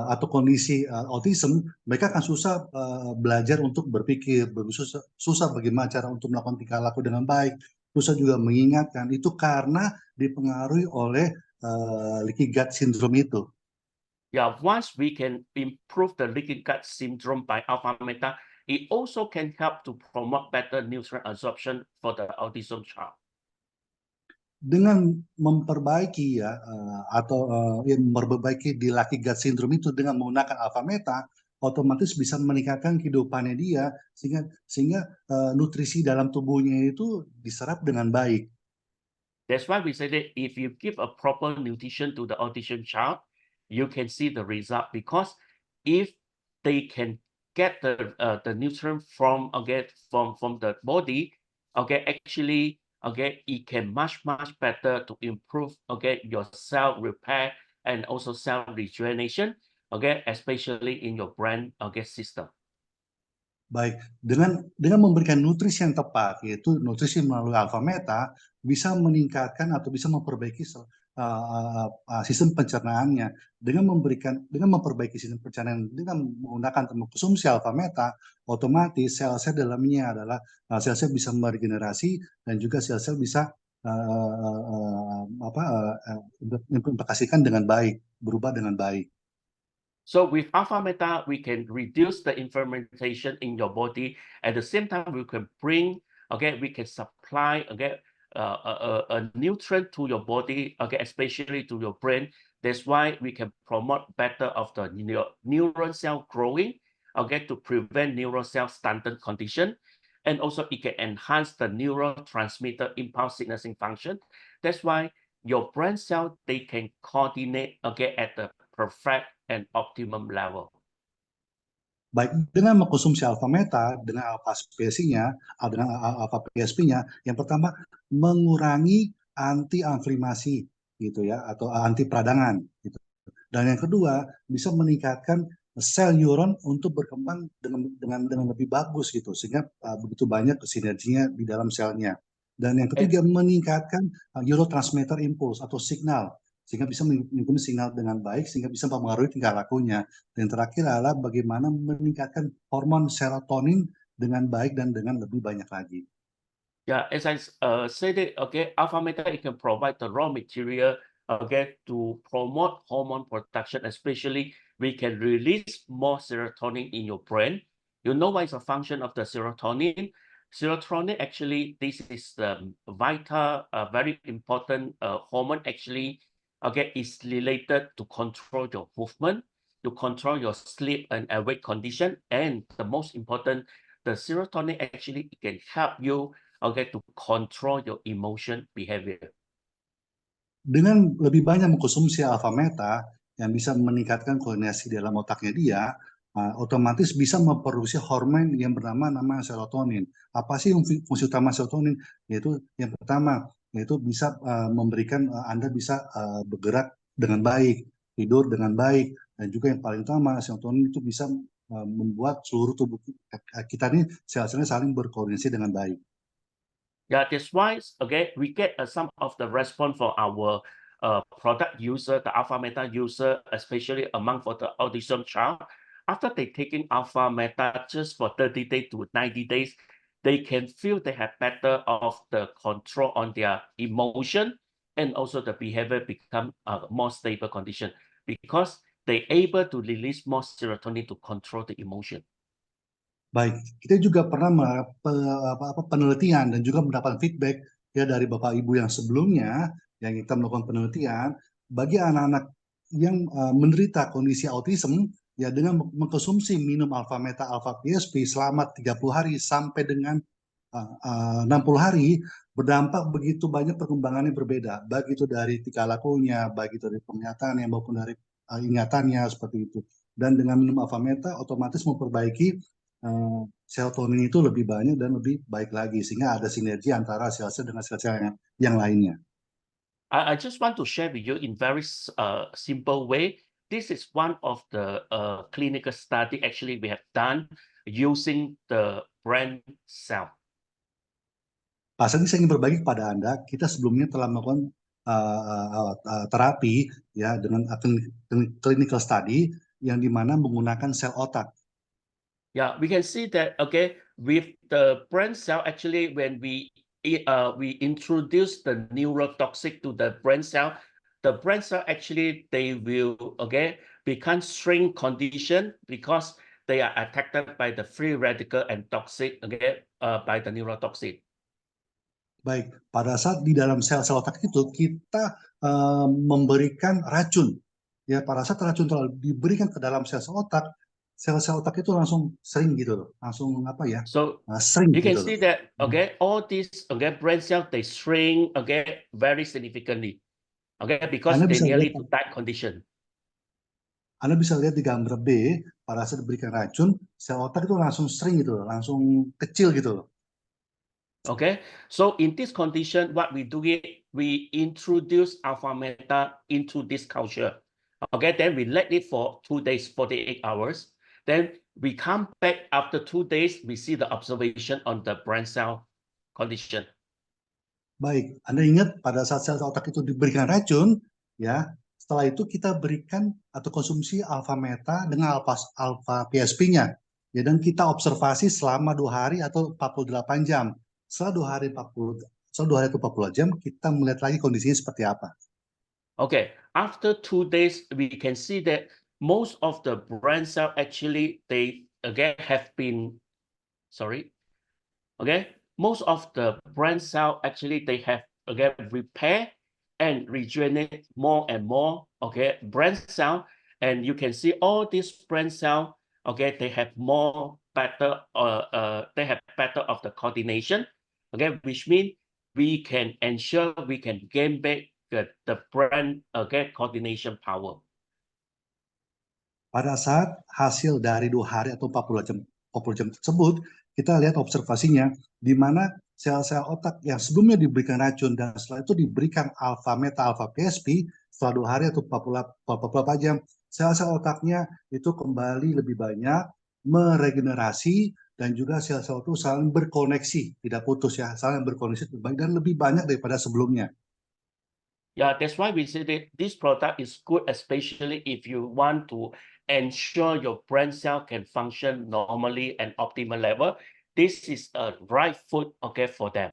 [SPEAKER 3] atau kondisi autism, mereka akan susah belajar untuk berpikir, susah bagaimana cara untuk melakukan tingkah laku dengan baik, susah juga mengingatkan. Itu karena dipengaruhi oleh leaky gut syndrome itu.
[SPEAKER 2] Yeah, once we can improve the leaky gut syndrome by alpha meta, it also can help to promote better nutrient absorption for the autism child.
[SPEAKER 3] Dengan memperbaiki memperbaiki di lucky gut syndrome itu dengan menggunakan alpha meta, otomatis bisa meningkatkan kehidupannya dia sehingga nutrisi dalam tubuhnya itu diserap dengan baik.
[SPEAKER 2] That's why we say that if you give a proper nutrition to the autism child, you can see the result because if they can get the nutrient from the body, actually it can much better to improve your cell repair and also cell rejuvenation, especially in your brain system.
[SPEAKER 3] Baik, dengan memberikan nutrisi yang tepat, yaitu nutrisi melalui alpha meta, bisa meningkatkan atau bisa memperbaiki sistem pencernaannya. Dengan memperbaiki sistem pencernaan dengan menggunakan konsumsi alpha meta, otomatis sel-sel dalamnya adalah sel-sel bisa meregenerasi dan juga sel-sel bisa implementasikan dengan baik, berubah dengan baik.
[SPEAKER 2] So with alpha meta, we can reduce the fermentation in your body. At the same time, we can we can supply a nutrient to your body, especially to your brain. That's why we can promote better of the neuron cell growing, to prevent neural cell stunted condition. And also it can enhance the neurotransmitter impulse signaling function. That's why your brain cell, they can coordinate, at the perfect and optimum level.
[SPEAKER 3] Baik, dengan mengkonsumsi alpha meta, dengan alpha PSP-nya, dengan alpha PSP-nya, yang pertama mengurangi anti-inflamasi gitu ya, atau anti peradangan gitu. Dan yang kedua bisa meningkatkan sel neuron untuk berkembang dengan lebih bagus gitu, sehingga begitu banyak sinerginya di dalam selnya. Dan yang ketiga meningkatkan neurotransmitter impulse atau signal, sehingga bisa mengikuti signal dengan baik, sehingga bisa mempengaruhi tingkah lakunya. Dan terakhir adalah bagaimana meningkatkan hormon serotonin dengan baik dan dengan lebih banyak lagi.
[SPEAKER 2] Yeah, as I said it, alpha meta, it can provide the raw material, to promote hormone production, especially we can release more serotonin in your brain. You know what is a function of the serotonin? Serotonin, actually, this is the vital, very important hormone, actually, is related to control your movement, to control your sleep and awake condition. And the most important, the serotonin actually can help you, to control your emotion behavior.
[SPEAKER 3] Dengan lebih banyak mengkonsumsi alpha meta yang bisa meningkatkan koordinasi dalam otaknya dia, otomatis bisa memproduksi hormon yang bernama serotonin. Apa sih fungsi utama serotonin? Yaitu yang pertama, yaitu bisa memberikan Anda bisa bergerak dengan baik, tidur dengan baik, dan juga yang paling utama, serotonin itu bisa membuat seluruh tubuh kita ini sel-selnya saling berkoordinasi dengan baik.
[SPEAKER 2] Yeah, that's why, we get some of the response for our product user, the alpha meta user, especially among for the autism child. After they taking alpha meta just for 30 days to 90 days, they can feel they have better of the control on their emotion, and also the behavior become a more stable condition because they able to release more serotonin to control the emotion.
[SPEAKER 3] Baik, kita juga pernah penelitian dan juga mendapat feedback ya dari Bapak Ibu yang sebelumnya yang kita melakukan penelitian bagi anak-anak yang menderita kondisi autism ya dengan mengkonsumsi minum alpha meta alpha PSP selama 30 hari sampai dengan 60 hari berdampak begitu banyak perkembangannya berbeda, baik itu dari tingkah lakunya, baik itu dari penglihatannya maupun dari ingatannya seperti itu. Dan dengan minum alpha meta otomatis memperbaiki serotonin itu lebih banyak dan lebih baik lagi sehingga ada sinergi antara sel-sel dengan sel-sel yang lainnya.
[SPEAKER 2] I just want to share with you in very simple way this is one of the clinical study actually we have done using the brain cell.
[SPEAKER 3] Pak Sandi, saya ingin berbagi kepada Anda, kita sebelumnya telah melakukan terapi ya dengan clinical study yang dimana menggunakan sel otak.
[SPEAKER 2] Yeah, we can see that, okay, with the brain cell, actually, when we introduce the neurotoxic to the brain cell actually, they will, okay, become shrink condition because they are attacked by the free radical and toxic, okay, by the neurotoxic.
[SPEAKER 3] Baik, pada saat di dalam sel-sel otak itu kita memberikan racun. Ya, pada saat racun telah diberikan ke dalam sel-sel otak itu langsung sering gitu loh, langsung apa ya?
[SPEAKER 2] So
[SPEAKER 3] Sering
[SPEAKER 2] you can
[SPEAKER 3] gitu
[SPEAKER 2] see
[SPEAKER 3] loh.
[SPEAKER 2] that, okay, all these, okay, brain cells, they shrink, okay, very significantly, okay, because
[SPEAKER 3] Anda
[SPEAKER 2] they
[SPEAKER 3] bisa
[SPEAKER 2] nearly
[SPEAKER 3] lihat,
[SPEAKER 2] to that condition.
[SPEAKER 3] Anda bisa lihat di gambar B, pada saat diberikan racun, sel otak itu langsung sering gitu loh, langsung kecil gitu loh.
[SPEAKER 2] Okay, so in this condition, what we do is we introduce alpha meta into this culture. Okay, then we let it for 2 days, 48 hours. Then we come back after 2 days, we see the observation on the brain cell condition.
[SPEAKER 3] Baik, Anda ingat pada saat sel otak itu diberikan racun, ya, setelah itu kita berikan atau konsumsi alfa meta dengan alfa PSP-nya. Ya, dan kita observasi selama 2 hari atau 48 jam. Setelah 2 hari atau 40 jam, kita melihat lagi kondisinya seperti apa.
[SPEAKER 2] Okay, after 2 days, we can see that most of the brain cell actually, they again have been, most of the brain cell actually, they have again repair and regenerate more and more, okay, brain cell. And you can see all these brain cell, okay, they have better of the coordination, okay, which means we can ensure we can gain back the brain, okay, coordination power.
[SPEAKER 3] Pada saat hasil dari 2 hari atau 40 jam tersebut, kita lihat observasinya, di mana sel-sel otak yang sebelumnya diberikan racun dan setelah itu diberikan alfa meta, alfa PSP, setelah 2 hari atau 48 jam, sel-sel otaknya itu kembali lebih banyak, meregenerasi, dan juga sel-sel itu saling berkoneksi, tidak putus ya, saling berkoneksi lebih baik dan lebih banyak daripada sebelumnya.
[SPEAKER 2] Yeah, that's why we say that this product is good, especially if you want to ensure your brain cell can function normally and optimal level. This is a right food, okay, for them.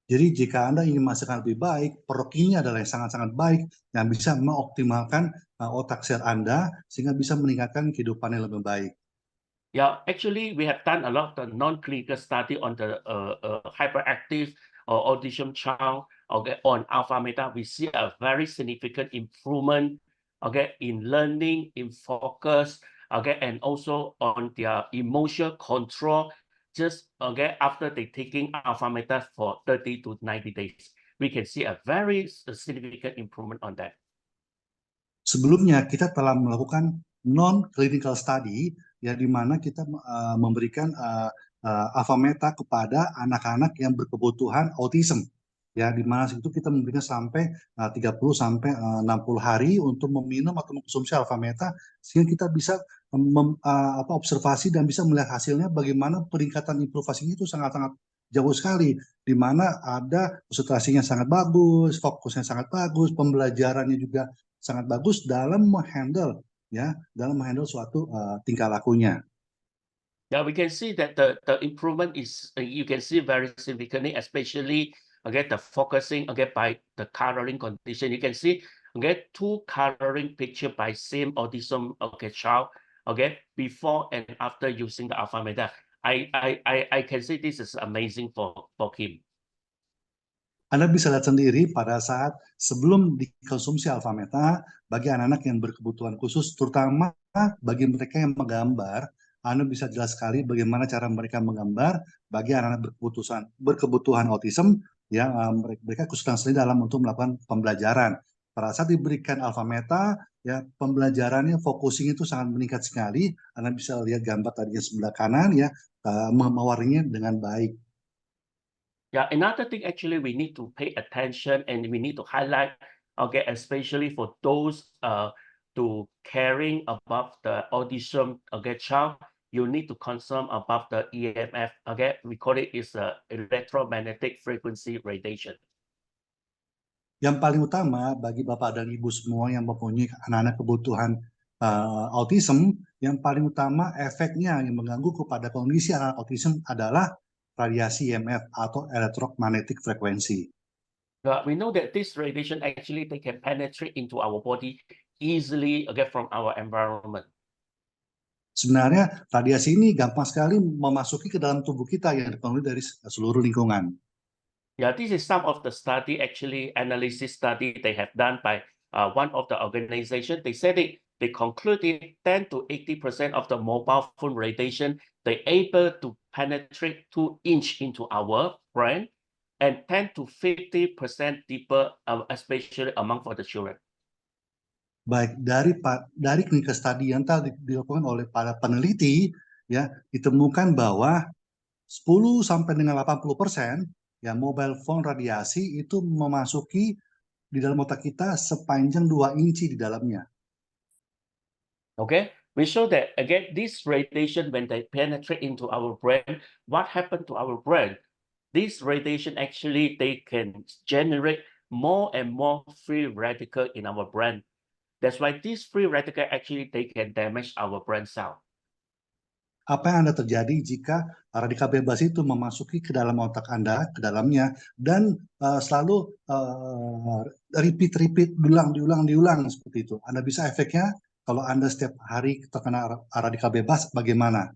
[SPEAKER 3] Jadi jika Anda ingin memastikan lebih baik, produk ini adalah yang sangat-sangat baik yang bisa mengoptimalkan otak sel Anda sehingga bisa meningkatkan kehidupan yang lebih baik.
[SPEAKER 2] Yeah, actually, we have done a lot of non-clinical study on the hyperactive or autism child, okay, on alpha meta. We see a very significant improvement, okay, in learning, in focus, okay, and also on their emotional control. Just okay, after they taking alpha meta for 30 to 90 days, we can see a very significant improvement on that.
[SPEAKER 3] Sebelumnya kita telah melakukan non-clinical study ya di mana kita memberikan alpha meta kepada anak-anak yang berkebutuhan autism. Ya, di mana itu kita memberikan sampai 30 sampai 60 hari untuk meminum atau mengkonsumsi alpha meta sehingga kita bisa observasi dan bisa melihat hasilnya bagaimana peningkatan improvasinya itu sangat-sangat jauh sekali, di mana ada konsentrasinya sangat bagus, fokusnya sangat bagus, pembelajarannya juga sangat bagus dalam menghandle suatu tingkah lakunya.
[SPEAKER 2] Yeah, we can see that the improvement is, you can see very significantly, especially, okay, the focusing, okay, by the coloring condition. You can see, okay, 2 coloring picture by same autism, okay, child, okay, before and after using the alpha meta. I can see this is amazing for him.
[SPEAKER 3] Anda bisa lihat sendiri pada saat sebelum dikonsumsi alpha meta bagi anak-anak yang berkebutuhan khusus, terutama bagi mereka yang menggambar, Anda bisa jelas sekali bagaimana cara mereka menggambar bagi anak-anak berkebutuhan autism, ya mereka kesulitan sendiri dalam untuk melakukan pembelajaran. Pada saat diberikan alpha meta, ya pembelajarannya focusing itu sangat meningkat sekali. Anda bisa lihat gambar tadi yang sebelah kanan, ya mewarnanya dengan baik.
[SPEAKER 2] Yeah, another thing actually we need to pay attention and we need to highlight, okay, especially for those to carrying above the autism child, you need to consume above the EMF. We call it is a electromagnetic frequency radiation.
[SPEAKER 3] Yang paling utama bagi Bapak dan Ibu semua yang mempunyai anak-anak kebutuhan autism, yang paling utama efeknya yang mengganggu kepada kondisi anak autism adalah radiasi EMF atau electromagnetic frequency.
[SPEAKER 2] We know that this radiation actually they can penetrate into our body easily from our environment.
[SPEAKER 3] Sebenarnya radiasi ini gampang sekali memasuki ke dalam tubuh kita yang dipenuhi dari seluruh lingkungan.
[SPEAKER 2] Yeah, this is some of the study, actually analysis study they have done by one of the organization. They said they concluded 10 to 80% of the mobile phone radiation, they able to penetrate 2 inch into our brain and 10 to 50% deeper, especially among for the children.
[SPEAKER 3] Baik, dari clinical study yang telah dilakukan oleh para peneliti, ya ditemukan bahwa 10 sampai dengan 80% ya mobile phone radiasi itu memasuki di dalam otak kita sepanjang 2 inci di dalamnya.
[SPEAKER 2] Okay, we show that again, this radiation when they penetrate into our brain, what happened to our brain? This radiation actually they can generate more and more free radical in our brain. That's why these free radical actually they can damage our brain cell.
[SPEAKER 3] Apa yang akan terjadi jika radikal bebas itu memasuki ke dalam otak Anda, ke dalamnya, dan selalu repeat, diulang seperti itu. Anda bisa efeknya kalau Anda setiap hari terkena radikal bebas, bagaimana?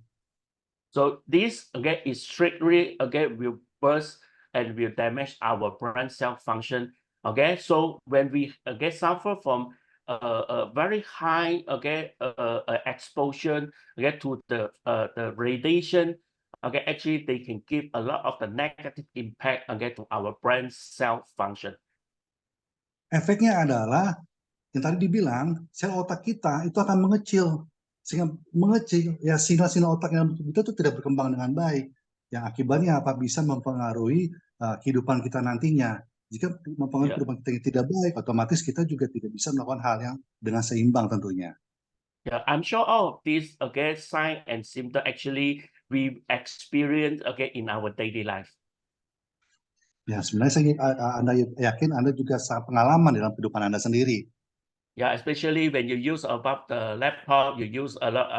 [SPEAKER 2] So this again is strictly will burst and will damage our brain cell function. Okay, so when we suffer from a very high exposure to the radiation, actually they can give a lot of the negative impact to our brain cell function.
[SPEAKER 3] Efeknya adalah yang tadi dibilang sel otak kita itu akan mengecil, sehingga mengecil ya sinyal-sinyal otak yang kita itu tidak berkembang dengan baik, yang akibatnya apa bisa mempengaruhi kehidupan kita nantinya. Jika mempengaruhi kehidupan kita yang tidak baik, otomatis kita juga tidak bisa melakukan hal yang dengan seimbang tentunya.
[SPEAKER 2] Yeah, I'm sure all of these sign and symptom actually we experience in our daily life.
[SPEAKER 3] Ya, sebenarnya Anda yakin Anda juga sangat pengalaman dalam kehidupan Anda sendiri.
[SPEAKER 2] Yeah, especially when you use about the laptop, you use a lot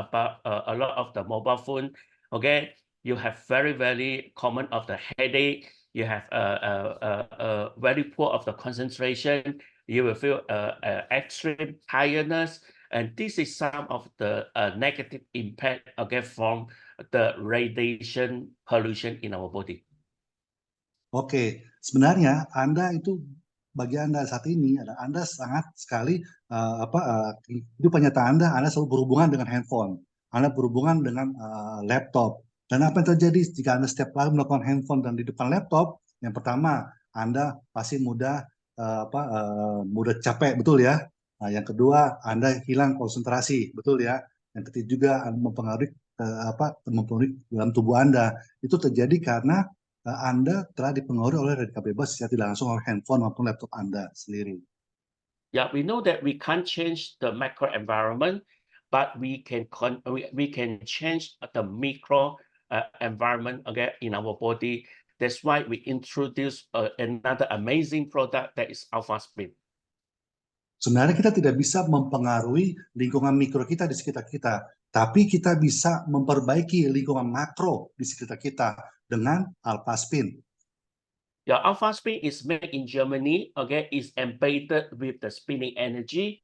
[SPEAKER 2] of the mobile phone. Okay, you have very common of the headache. You have very poor of the concentration. You will feel extreme tiredness, and this is some of the negative impact from the radiation pollution in our body.
[SPEAKER 3] Oke, sebenarnya bagi Anda saat ini, Anda sangat sekali hidup nyata Anda selalu berhubungan dengan handphone, Anda berhubungan dengan laptop. Dan apa yang terjadi jika Anda setiap kali melakukan handphone dan di depan laptop? Yang pertama, Anda pasti mudah capek, betul ya. Nah, yang kedua, Anda hilang konsentrasi, betul ya. Yang ketiga juga mempengaruhi dalam tubuh Anda. Itu terjadi karena Anda telah dipengaruhi oleh radikal bebas secara tidak langsung oleh handphone maupun laptop Anda sendiri.
[SPEAKER 2] Yeah, we know that we can't change the macro environment, but we can change the micro environment in our body. That's why we introduce another amazing product that is AlphaSpin.
[SPEAKER 3] Sebenarnya kita tidak bisa mempengaruhi lingkungan mikro kita di sekitar kita, tapi kita bisa memperbaiki lingkungan makro di sekitar kita dengan AlphaSpin.
[SPEAKER 2] Yeah, AlphaSpin is made in Germany. Is embedded with the spinning energy,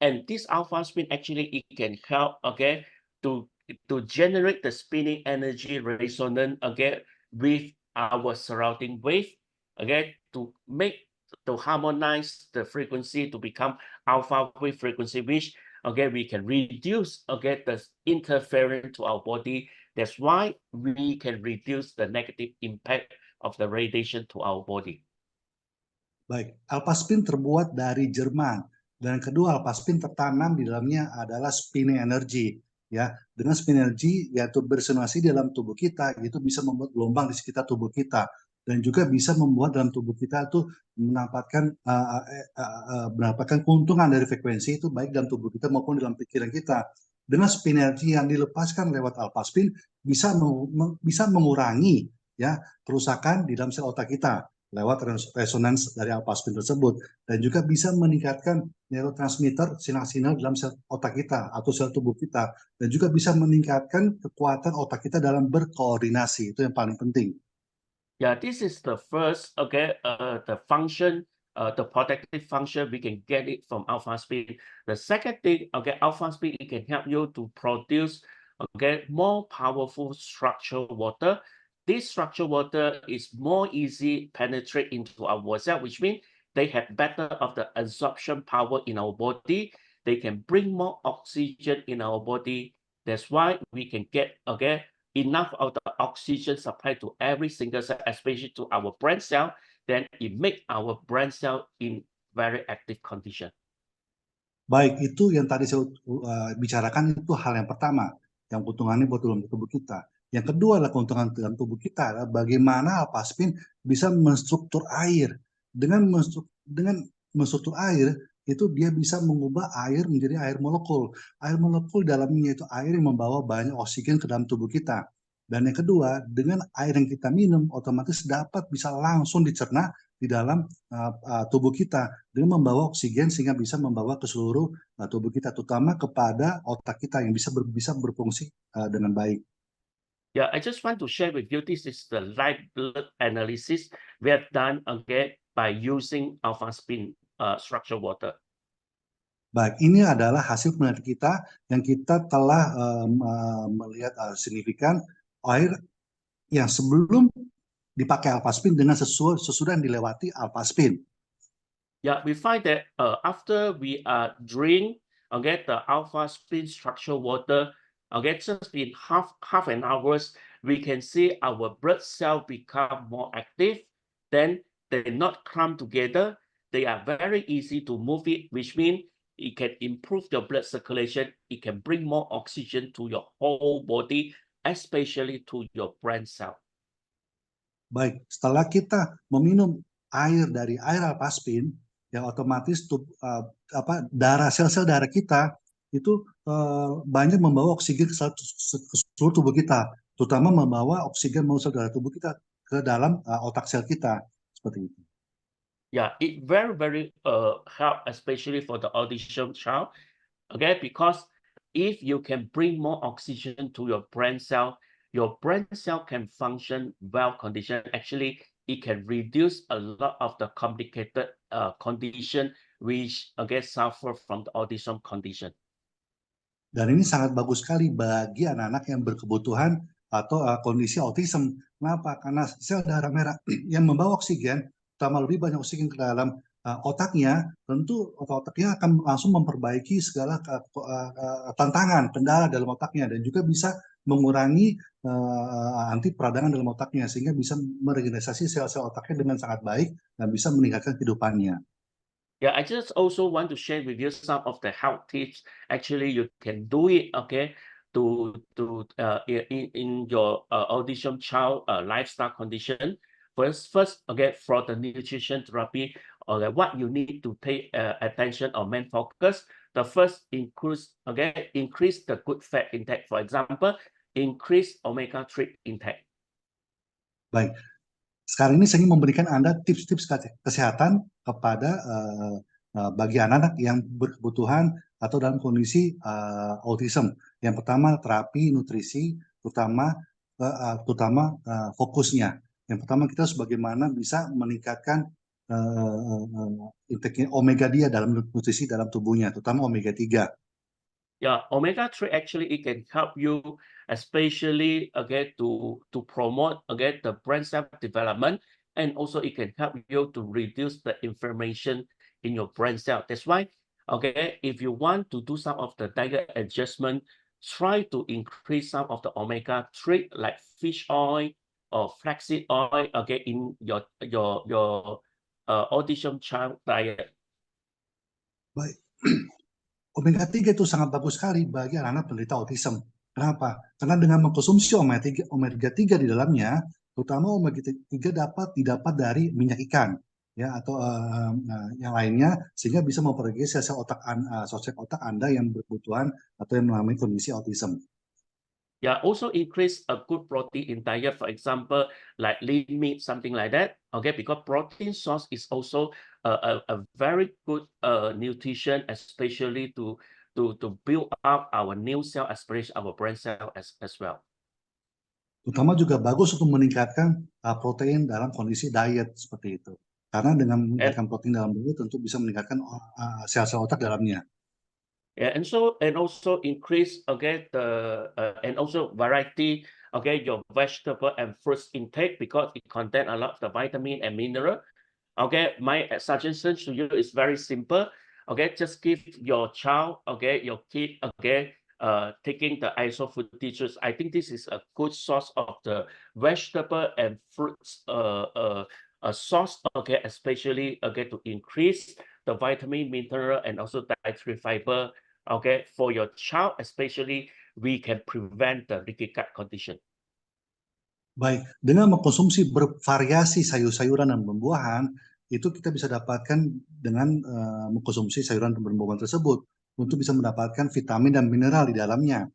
[SPEAKER 2] and this AlphaSpin actually it can help to generate the spinning energy resonance with our surrounding wave to harmonize the frequency to become alpha wave frequency, which we can reduce the interference to our body. That's why we can reduce the negative impact of the radiation to our body.
[SPEAKER 3] Baik, AlphaSpin terbuat dari Jerman, dan kedua AlphaSpin tertanam di dalamnya adalah spinning energy. Ya, dengan spinning energy yaitu beresonansi di dalam tubuh kita, itu bisa membuat gelombang di sekitar tubuh kita. dan juga bisa membuat dalam tubuh kita tuh mendapatkan keuntungan dari frekuensi itu baik dalam tubuh kita maupun dalam pikiran kita. Dengan spin energy yang dilepaskan lewat alpha spin bisa mengurangi ya kerusakan di dalam sel otak kita lewat resonans dari alpha spin tersebut, dan juga bisa meningkatkan neurotransmitter sinyal-sinyal dalam sel otak kita atau sel tubuh kita, dan juga bisa meningkatkan kekuatan otak kita dalam berkoordinasi. Itu yang paling penting.
[SPEAKER 2] Yeah, this is the first, the function, the protective function, we can get it from alpha spin. The second thing, alpha spin, it can help you to produce, more powerful structured water. This structured water is more easy penetrate into our cell, which means they have better of the absorption power in our body. They can bring more oxygen in our body. That's why we can get, enough of the oxygen supply to every single cell, especially to our brain cell, then it make our brain cell in very active condition.
[SPEAKER 3] Baik, itu yang tadi saya bicarakan itu hal yang pertama, yang keuntungannya buat dalam tubuh kita. Yang kedua adalah keuntungan dalam tubuh kita adalah bagaimana alpha spin bisa menstruktur air. Dengan menstruktur air, itu dia bisa mengubah air menjadi air molekul. Air molekul dalamnya itu air yang membawa banyak oksigen ke dalam tubuh kita. Dan yang kedua, dengan air yang kita minum, otomatis dapat bisa langsung dicerna di dalam tubuh kita dengan membawa oksigen sehingga bisa membawa ke seluruh tubuh kita, terutama kepada otak kita yang bisa berfungsi dengan baik.
[SPEAKER 2] Yeah, I just want to share with you, this is the live blood analysis we have done, by using alpha spin structured water.
[SPEAKER 3] Baik, ini adalah hasil penelitian kita yang kita telah melihat signifikan air yang sebelum dipakai alpha spin dengan sesudah yang dilewati alpha spin.
[SPEAKER 2] Yeah, we find that after we drink, the alpha spin structured water, just in half an hours, we can see our blood cell become more active. Then they not clump together. They are very easy to move it, which means it can improve your blood circulation. It can bring more oxygen to your whole body, especially to your brain cell.
[SPEAKER 3] Baik, setelah kita meminum air dari air alpha spin, yang otomatis darah sel-sel darah kita itu banyak membawa oksigen ke seluruh tubuh kita, terutama membawa oksigen masuk darah tubuh kita ke dalam otak sel kita, seperti itu.
[SPEAKER 2] Yeah, it very help, especially for the autism child, because if you can bring more oxygen to your brain cell can function well conditioned. Actually, it can reduce a lot of the complicated condition which suffer from the autism condition.
[SPEAKER 3] Dan ini sangat bagus sekali bagi anak-anak yang berkebutuhan atau kondisi autism. Kenapa? Karena sel darah merah yang membawa oksigen, terutama lebih banyak oksigen ke dalam otaknya, tentu otaknya akan langsung memperbaiki segala tantangan, kendala dalam otaknya, dan juga bisa mengurangi anti peradangan dalam otaknya, sehingga bisa meregenerasi sel-sel otaknya dengan sangat baik dan bisa meningkatkan kehidupannya.
[SPEAKER 2] Yeah, I just also want to share with you some of the health tips. Actually, you can do it, in your autism child lifestyle condition. First, for the nutrition therapy, what you need to pay attention or main focus. The first increase the good fat intake. For example, increase omega-3 intake.
[SPEAKER 3] Baik, sekarang ini saya ingin memberikan Anda tips-tips kesehatan kepada bagi anak-anak yang berkebutuhan atau dalam kondisi autism. Yang pertama, terapi nutrisi, terutama fokusnya. Yang pertama, kita bagaimana bisa meningkatkan intake omega dia dalam nutrisi dalam tubuhnya, terutama omega 3.
[SPEAKER 2] Yeah, omega-3 actually it can help you, especially to promote the brain cell development, and also it can help you to reduce the inflammation in your brain cell. That's why, if you want to do some of the diet adjustment, try to increase some of the omega-3 like fish oil or flaxseed oil in your autism child diet.
[SPEAKER 3] Baik. Omega 3 itu sangat bagus sekali bagi anak-anak penderita autism. Kenapa? Karena dengan mengkonsumsi omega 3 di dalamnya, terutama omega 3 dapat didapat dari minyak ikan ya atau yang lainnya sehingga bisa memperbaiki sel-sel otak Anda yang berkebutuhan atau yang mengalami kondisi autism.
[SPEAKER 2] Yeah, also increase a good protein in diet, for example, like lean meat, something like that. Okay, because protein source is also a very good nutrition, especially to build up our new cell, especially our brain cell as well.
[SPEAKER 3] Terutama juga bagus untuk meningkatkan protein dalam kondisi diet seperti itu. Karena dengan meningkatkan protein dalam tubuh tentu bisa meningkatkan sel-sel otak dalamnya.
[SPEAKER 2] Yeah, and also increase and also variety your vegetable and fruits intake because it contain a lot of the vitamin and mineral. Okay, my suggestion to you is very simple. Okay, just give your child, your kid, taking the ISO food teachers. I think this is a good source of the vegetable and fruits a source, especially to increase the vitamin, mineral, and also dietary fiber. Okay, for your child, especially, we can prevent the leaky gut condition.
[SPEAKER 3] Baik, dengan mengkonsumsi bervariasi sayur-sayuran dan buah-buahan, itu kita bisa dapatkan dengan mengkonsumsi sayuran dan buah-buahan tersebut untuk bisa mendapatkan vitamin dan mineral di dalamnya.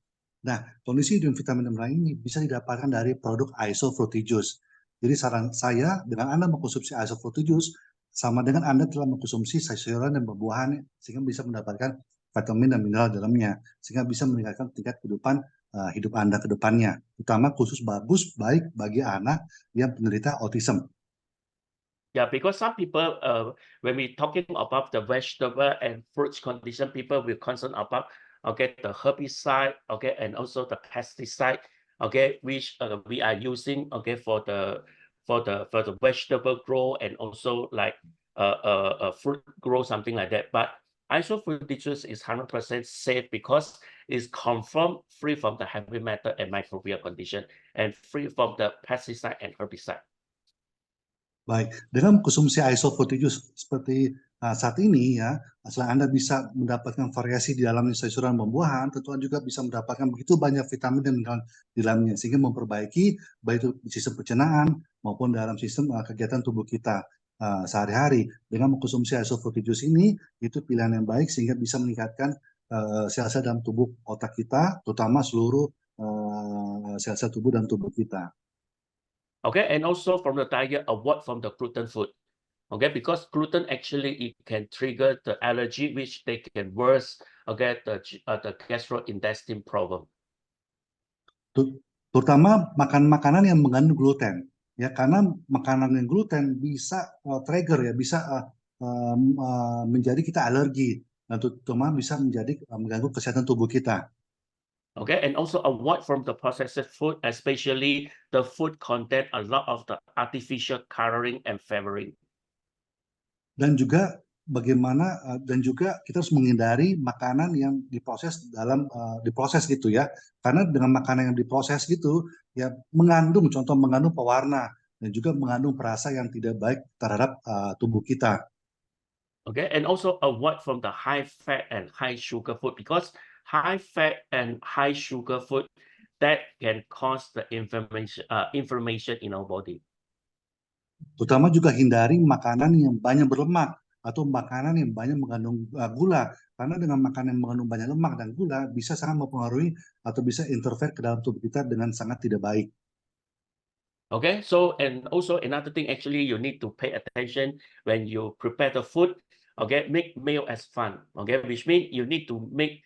[SPEAKER 3] Nah, kondisi dan vitamin dan mineral ini bisa didapatkan dari produk ISO Fruity Juice. Jadi saran saya, dengan Anda mengkonsumsi ISO Fruity Juice, sama dengan Anda telah mengkonsumsi sayur-sayuran dan buah-buahan, sehingga bisa mendapatkan vitamin dan mineral di dalamnya, sehingga bisa meningkatkan tingkat kehidupan hidup Anda ke depannya, terutama khusus baik bagi anak yang penderita autism.
[SPEAKER 2] Yeah, because some people, when we talking about the vegetable and fruits condition, people will concern about the herbicide, and also the pesticide, which we are using, for the vegetable grow and also like fruit grow, something like that. But ISO food juice is 100% safe because it's confirmed free from the heavy metal and microbial condition and free from the pesticide and herbicide.
[SPEAKER 3] Baik, dengan konsumsi ISO Fruity Juice seperti saat ini ya, selain Anda bisa mendapatkan variasi di dalam sayuran dan buah-buahan, tentu Anda juga bisa mendapatkan begitu banyak vitamin dan mineral di dalamnya, sehingga memperbaiki baik itu sistem pencernaan maupun dalam sistem kegiatan tubuh kita sehari-hari. Dengan mengkonsumsi ISO Fruity Juice ini, itu pilihan yang baik sehingga bisa meningkatkan sel-sel dalam tubuh otak kita, terutama seluruh sel-sel tubuh dan tubuh kita.
[SPEAKER 2] Okay, and also from the diet, avoid from the gluten food. Okay, because gluten actually it can trigger the allergy, which they can worse the gastrointestinal problem.
[SPEAKER 3] Terutama makanan yang mengandung gluten, ya karena makanan yang gluten bisa trigger ya, bisa menjadi kita alergi dan terutama bisa menjadi mengganggu kesehatan tubuh kita.
[SPEAKER 2] Okay, and also avoid from the processed food, especially the food contain a lot of the artificial coloring and flavoring.
[SPEAKER 3] Dan juga kita harus menghindari makanan yang diproses diproses gitu ya, karena dengan makanan yang diproses gitu ya mengandung pewarna dan juga mengandung perasa yang tidak baik terhadap tubuh kita.
[SPEAKER 2] Okay, and also avoid from the high fat and high sugar food because high fat and high sugar food that can cause the inflammation in our body.
[SPEAKER 3] Terutama juga hindari makanan yang banyak berlemak atau makanan yang banyak mengandung gula, karena dengan makanan yang mengandung banyak lemak dan gula bisa sangat mempengaruhi atau bisa interfere ke dalam tubuh kita dengan sangat tidak baik.
[SPEAKER 2] Okay, so and also another thing, actually you need to pay attention when you prepare the food. Okay, make meal as fun. Okay, which means you need to make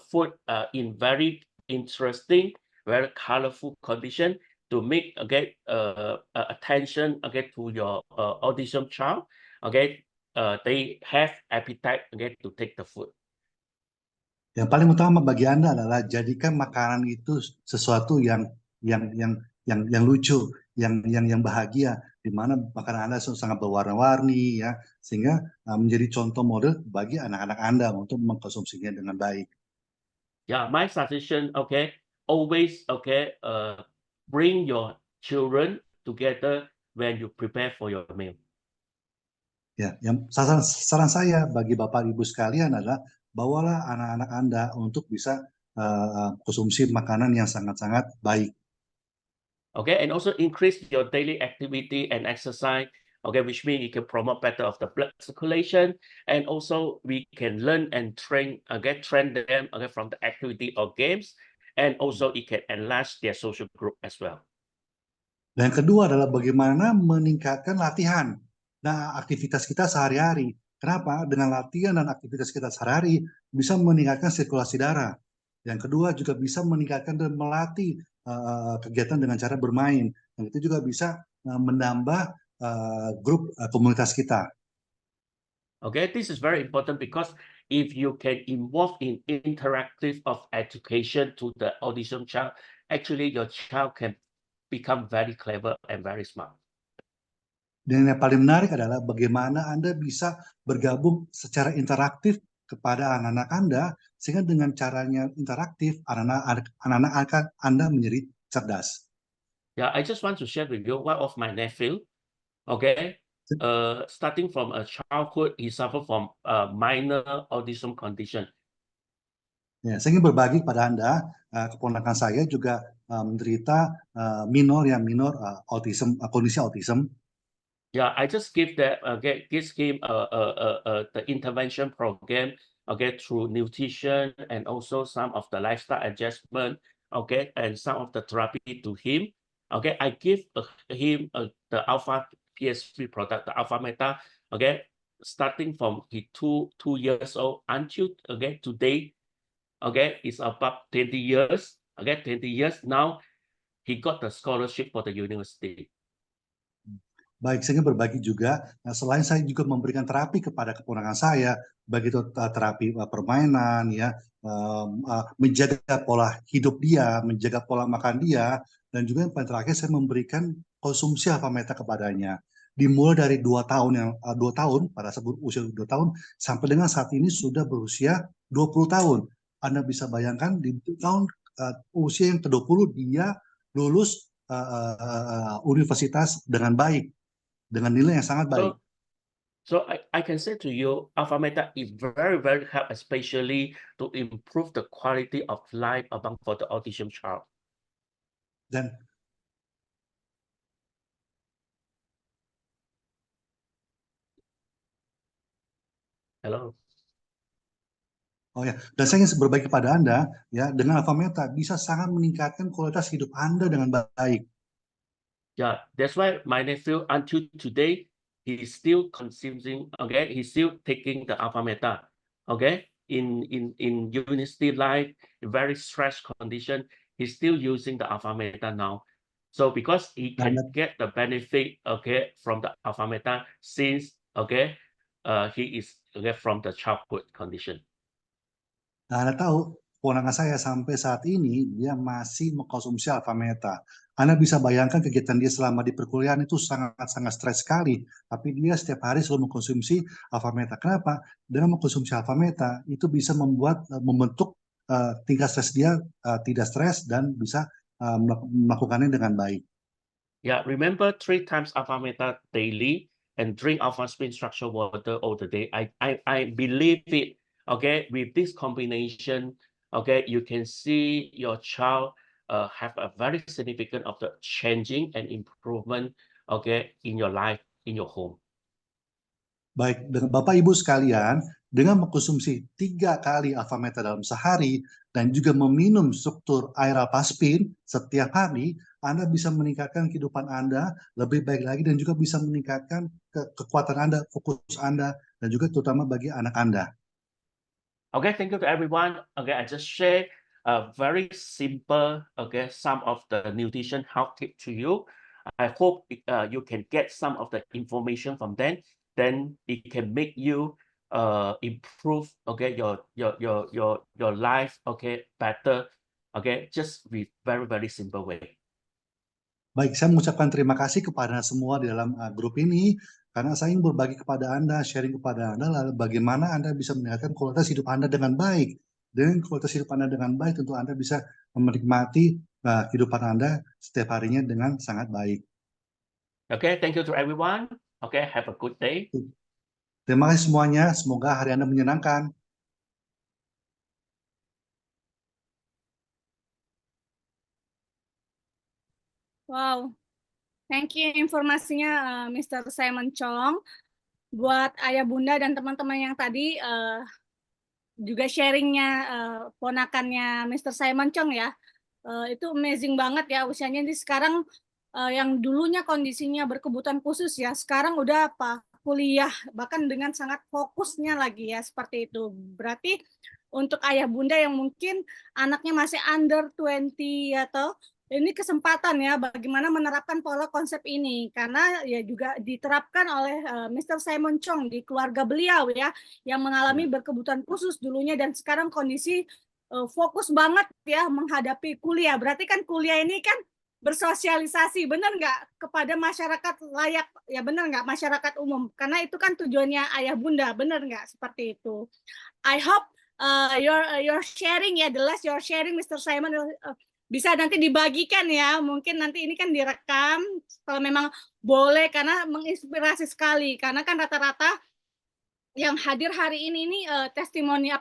[SPEAKER 2] food in very interesting, very colorful condition to make attention to your autism child. Okay, they have appetite to take the food.
[SPEAKER 3] Yang paling utama bagi Anda adalah jadikan makanan itu sesuatu yang lucu, yang bahagia, di mana makanan Anda sangat berwarna-warni ya, sehingga menjadi contoh model bagi anak-anak Anda untuk mengkonsumsinya dengan baik.
[SPEAKER 2] Yeah, my suggestion, always bring your children together when you prepare for your meal.
[SPEAKER 3] Ya, yang saran saya bagi Bapak Ibu sekalian adalah bawalah anak-anak Anda untuk bisa konsumsi makanan yang sangat-sangat baik.
[SPEAKER 2] Okay, and also increase your daily activity and exercise. Okay, which means it can promote better of the blood circulation, and also we can learn and train, train them from the activity or games, and also it can enlarge their social group as well.
[SPEAKER 3] Dan yang kedua adalah bagaimana meningkatkan latihan. Nah, aktivitas kita sehari-hari. Kenapa? Dengan latihan dan aktivitas kita sehari-hari bisa meningkatkan sirkulasi darah. Yang kedua juga bisa meningkatkan dan melatih kegiatan dengan cara bermain. Dan itu juga bisa menambah grup komunitas kita.
[SPEAKER 2] Okay, this is very important because if you can involve in interactive of education to the autism child, actually your child can become very clever and very smart.
[SPEAKER 3] Dan yang paling menarik adalah bagaimana Anda bisa bergabung secara interaktif kepada anak-anak Anda, sehingga dengan caranya interaktif, anak-anak Anda menjadi cerdas.
[SPEAKER 2] Yeah, I just want to share with you one of my nephew. Okay, starting from a childhood, he suffered from a minor autism condition.
[SPEAKER 3] Ya, saya ingin berbagi kepada Anda, keponakan saya juga menderita minor autism, kondisi autism.
[SPEAKER 2] Yeah, I just give that give him the intervention program, through nutrition and also some of the lifestyle adjustment, and some of the therapy to him. Okay, I give him the Alpha PSP product, the Alpha Meta. Okay, starting from he two years old until today. Okay, it's about 20 years. Okay, 20 years now, he got the scholarship for the university.
[SPEAKER 3] Baik, saya ingin berbagi juga, selain saya juga memberikan terapi kepada keponakan saya, baik itu terapi permainan, ya, menjaga pola hidup dia, menjaga pola makan dia, dan juga yang paling terakhir saya memberikan konsumsi Alpha Meta kepadanya. Dimulai dari 2 tahun, pada saat usia 2 tahun, sampai dengan saat ini sudah berusia 20 tahun. Anda bisa bayangkan di tahun usia yang ke-20 dia lulus universitas dengan baik, dengan nilai yang sangat baik.
[SPEAKER 2] So I can say to you, Alpha Meta is very, very help, especially to improve the quality of life for the autism child.
[SPEAKER 3] Dan
[SPEAKER 2] Hello.
[SPEAKER 3] Oh ya, dan saya ingin berbagi kepada Anda, ya, dengan Alpha Meta bisa sangat meningkatkan kualitas hidup Anda dengan baik.
[SPEAKER 2] Yeah, that's why my nephew until today he's still consuming. Okay, he's still taking the Alpha Meta. Okay, in university life, in very stress condition, he's still using the Alpha Meta now. So because he can get the benefit, from the Alpha Meta since he is from the childhood condition.
[SPEAKER 3] Nah, Anda tahu, keponakan saya sampai saat ini dia masih mengkonsumsi Alpha Meta. Anda bisa bayangkan kegiatan dia selama di perkuliahan itu sangat-sangat stres sekali. Tapi dia setiap hari selalu mengkonsumsi Alpha Meta. Kenapa? Dengan mengkonsumsi Alpha Meta itu bisa membentuk tingkat stres dia tidak stres dan bisa melakukannya dengan baik.
[SPEAKER 2] Yeah, remember 3 times Alpha Meta daily and drink Alpha Spin structured water all the day. I believe it. Okay, with this combination, you can see your child have a very significant of the changing and improvement, in your life, in your home.
[SPEAKER 3] Baik, dengan Bapak Ibu sekalian, dengan mengkonsumsi 3 kali Alpha Meta dalam sehari dan juga meminum struktur air Alpha Spin setiap hari, Anda bisa meningkatkan kehidupan Anda lebih baik lagi dan juga bisa meningkatkan kekuatan Anda, fokus Anda, dan juga terutama bagi anak Anda.
[SPEAKER 2] Okay, thank you to everyone. Okay, I just share a very simple, some of the nutrition health tip to you. I hope you can get some of the information from them. Then it can make you improve, your life, better, just with very, very simple way.
[SPEAKER 3] Baik, saya mengucapkan terima kasih kepada semua di dalam grup ini, karena saya ingin berbagi kepada Anda, sharing kepada Anda, lalu bagaimana Anda bisa meningkatkan kualitas hidup Anda dengan baik. Dengan kualitas hidup Anda dengan baik, tentu Anda bisa menikmati kehidupan Anda setiap harinya dengan sangat baik.
[SPEAKER 2] Okay, thank you to everyone. Okay, have a good day.
[SPEAKER 3] Terima kasih semuanya, semoga hari Anda menyenangkan.
[SPEAKER 1] Wow, thank you informasinya Mr. Simon Chong. Buat ayah bunda dan teman-teman yang tadi juga sharingnya ponakannya Mr. Simon Chong ya, itu amazing banget ya usianya ini sekarang yang dulunya kondisinya berkebutuhan khusus ya, sekarang udah kuliah bahkan dengan sangat fokusnya lagi ya seperti itu. Berarti untuk ayah bunda yang mungkin anaknya masih under 20 atau ini kesempatan ya bagaimana menerapkan pola konsep ini karena ya juga diterapkan oleh Mr. Simon Chong di keluarga beliau ya yang mengalami berkebutuhan khusus dulunya dan sekarang kondisi fokus banget ya menghadapi kuliah. Berarti kan kuliah ini kan bersosialisasi, benar nggak, kepada masyarakat layak, ya benar nggak, masyarakat umum. Karena itu kan tujuannya ayah bunda, benar nggak, seperti itu. I hope your sharing ya, the last your sharing Mr. Simon bisa nanti dibagikan ya, mungkin nanti ini kan direkam, kalau memang boleh, karena menginspirasi sekali, karena kan rata-rata yang hadir hari ini testimoni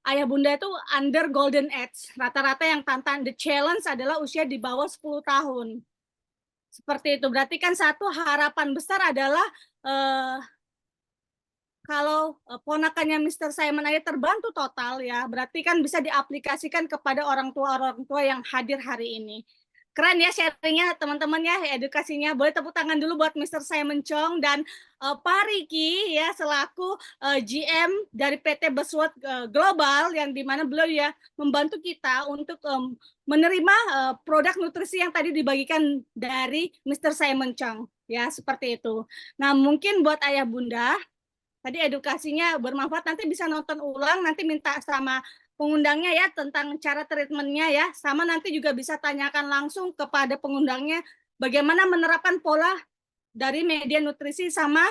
[SPEAKER 1] ayah bunda itu under golden age. Rata-rata yang tantangan the challenge adalah usia di bawah 10 tahun. Seperti itu. Berarti kan satu harapan besar adalah kalau ponakannya Mr. Simon aja terbantu total ya, berarti kan bisa diaplikasikan kepada orang tua yang hadir hari ini. Keren ya sharingnya teman-teman ya, edukasinya. Boleh tepuk tangan dulu buat Mr. Simon Chong dan Pak Riki ya selaku GM dari PT Beswot Global yang dimana beliau ya membantu kita untuk menerima produk nutrisi yang tadi dibagikan dari Mr. Simon Chong ya seperti itu. Nah mungkin buat ayah bunda tadi edukasinya bermanfaat, nanti bisa nonton ulang, nanti minta sama pengundangnya ya tentang cara treatmentnya ya, sama nanti juga bisa tanyakan langsung kepada pengundangnya bagaimana menerapkan pola dari media nutrisi sama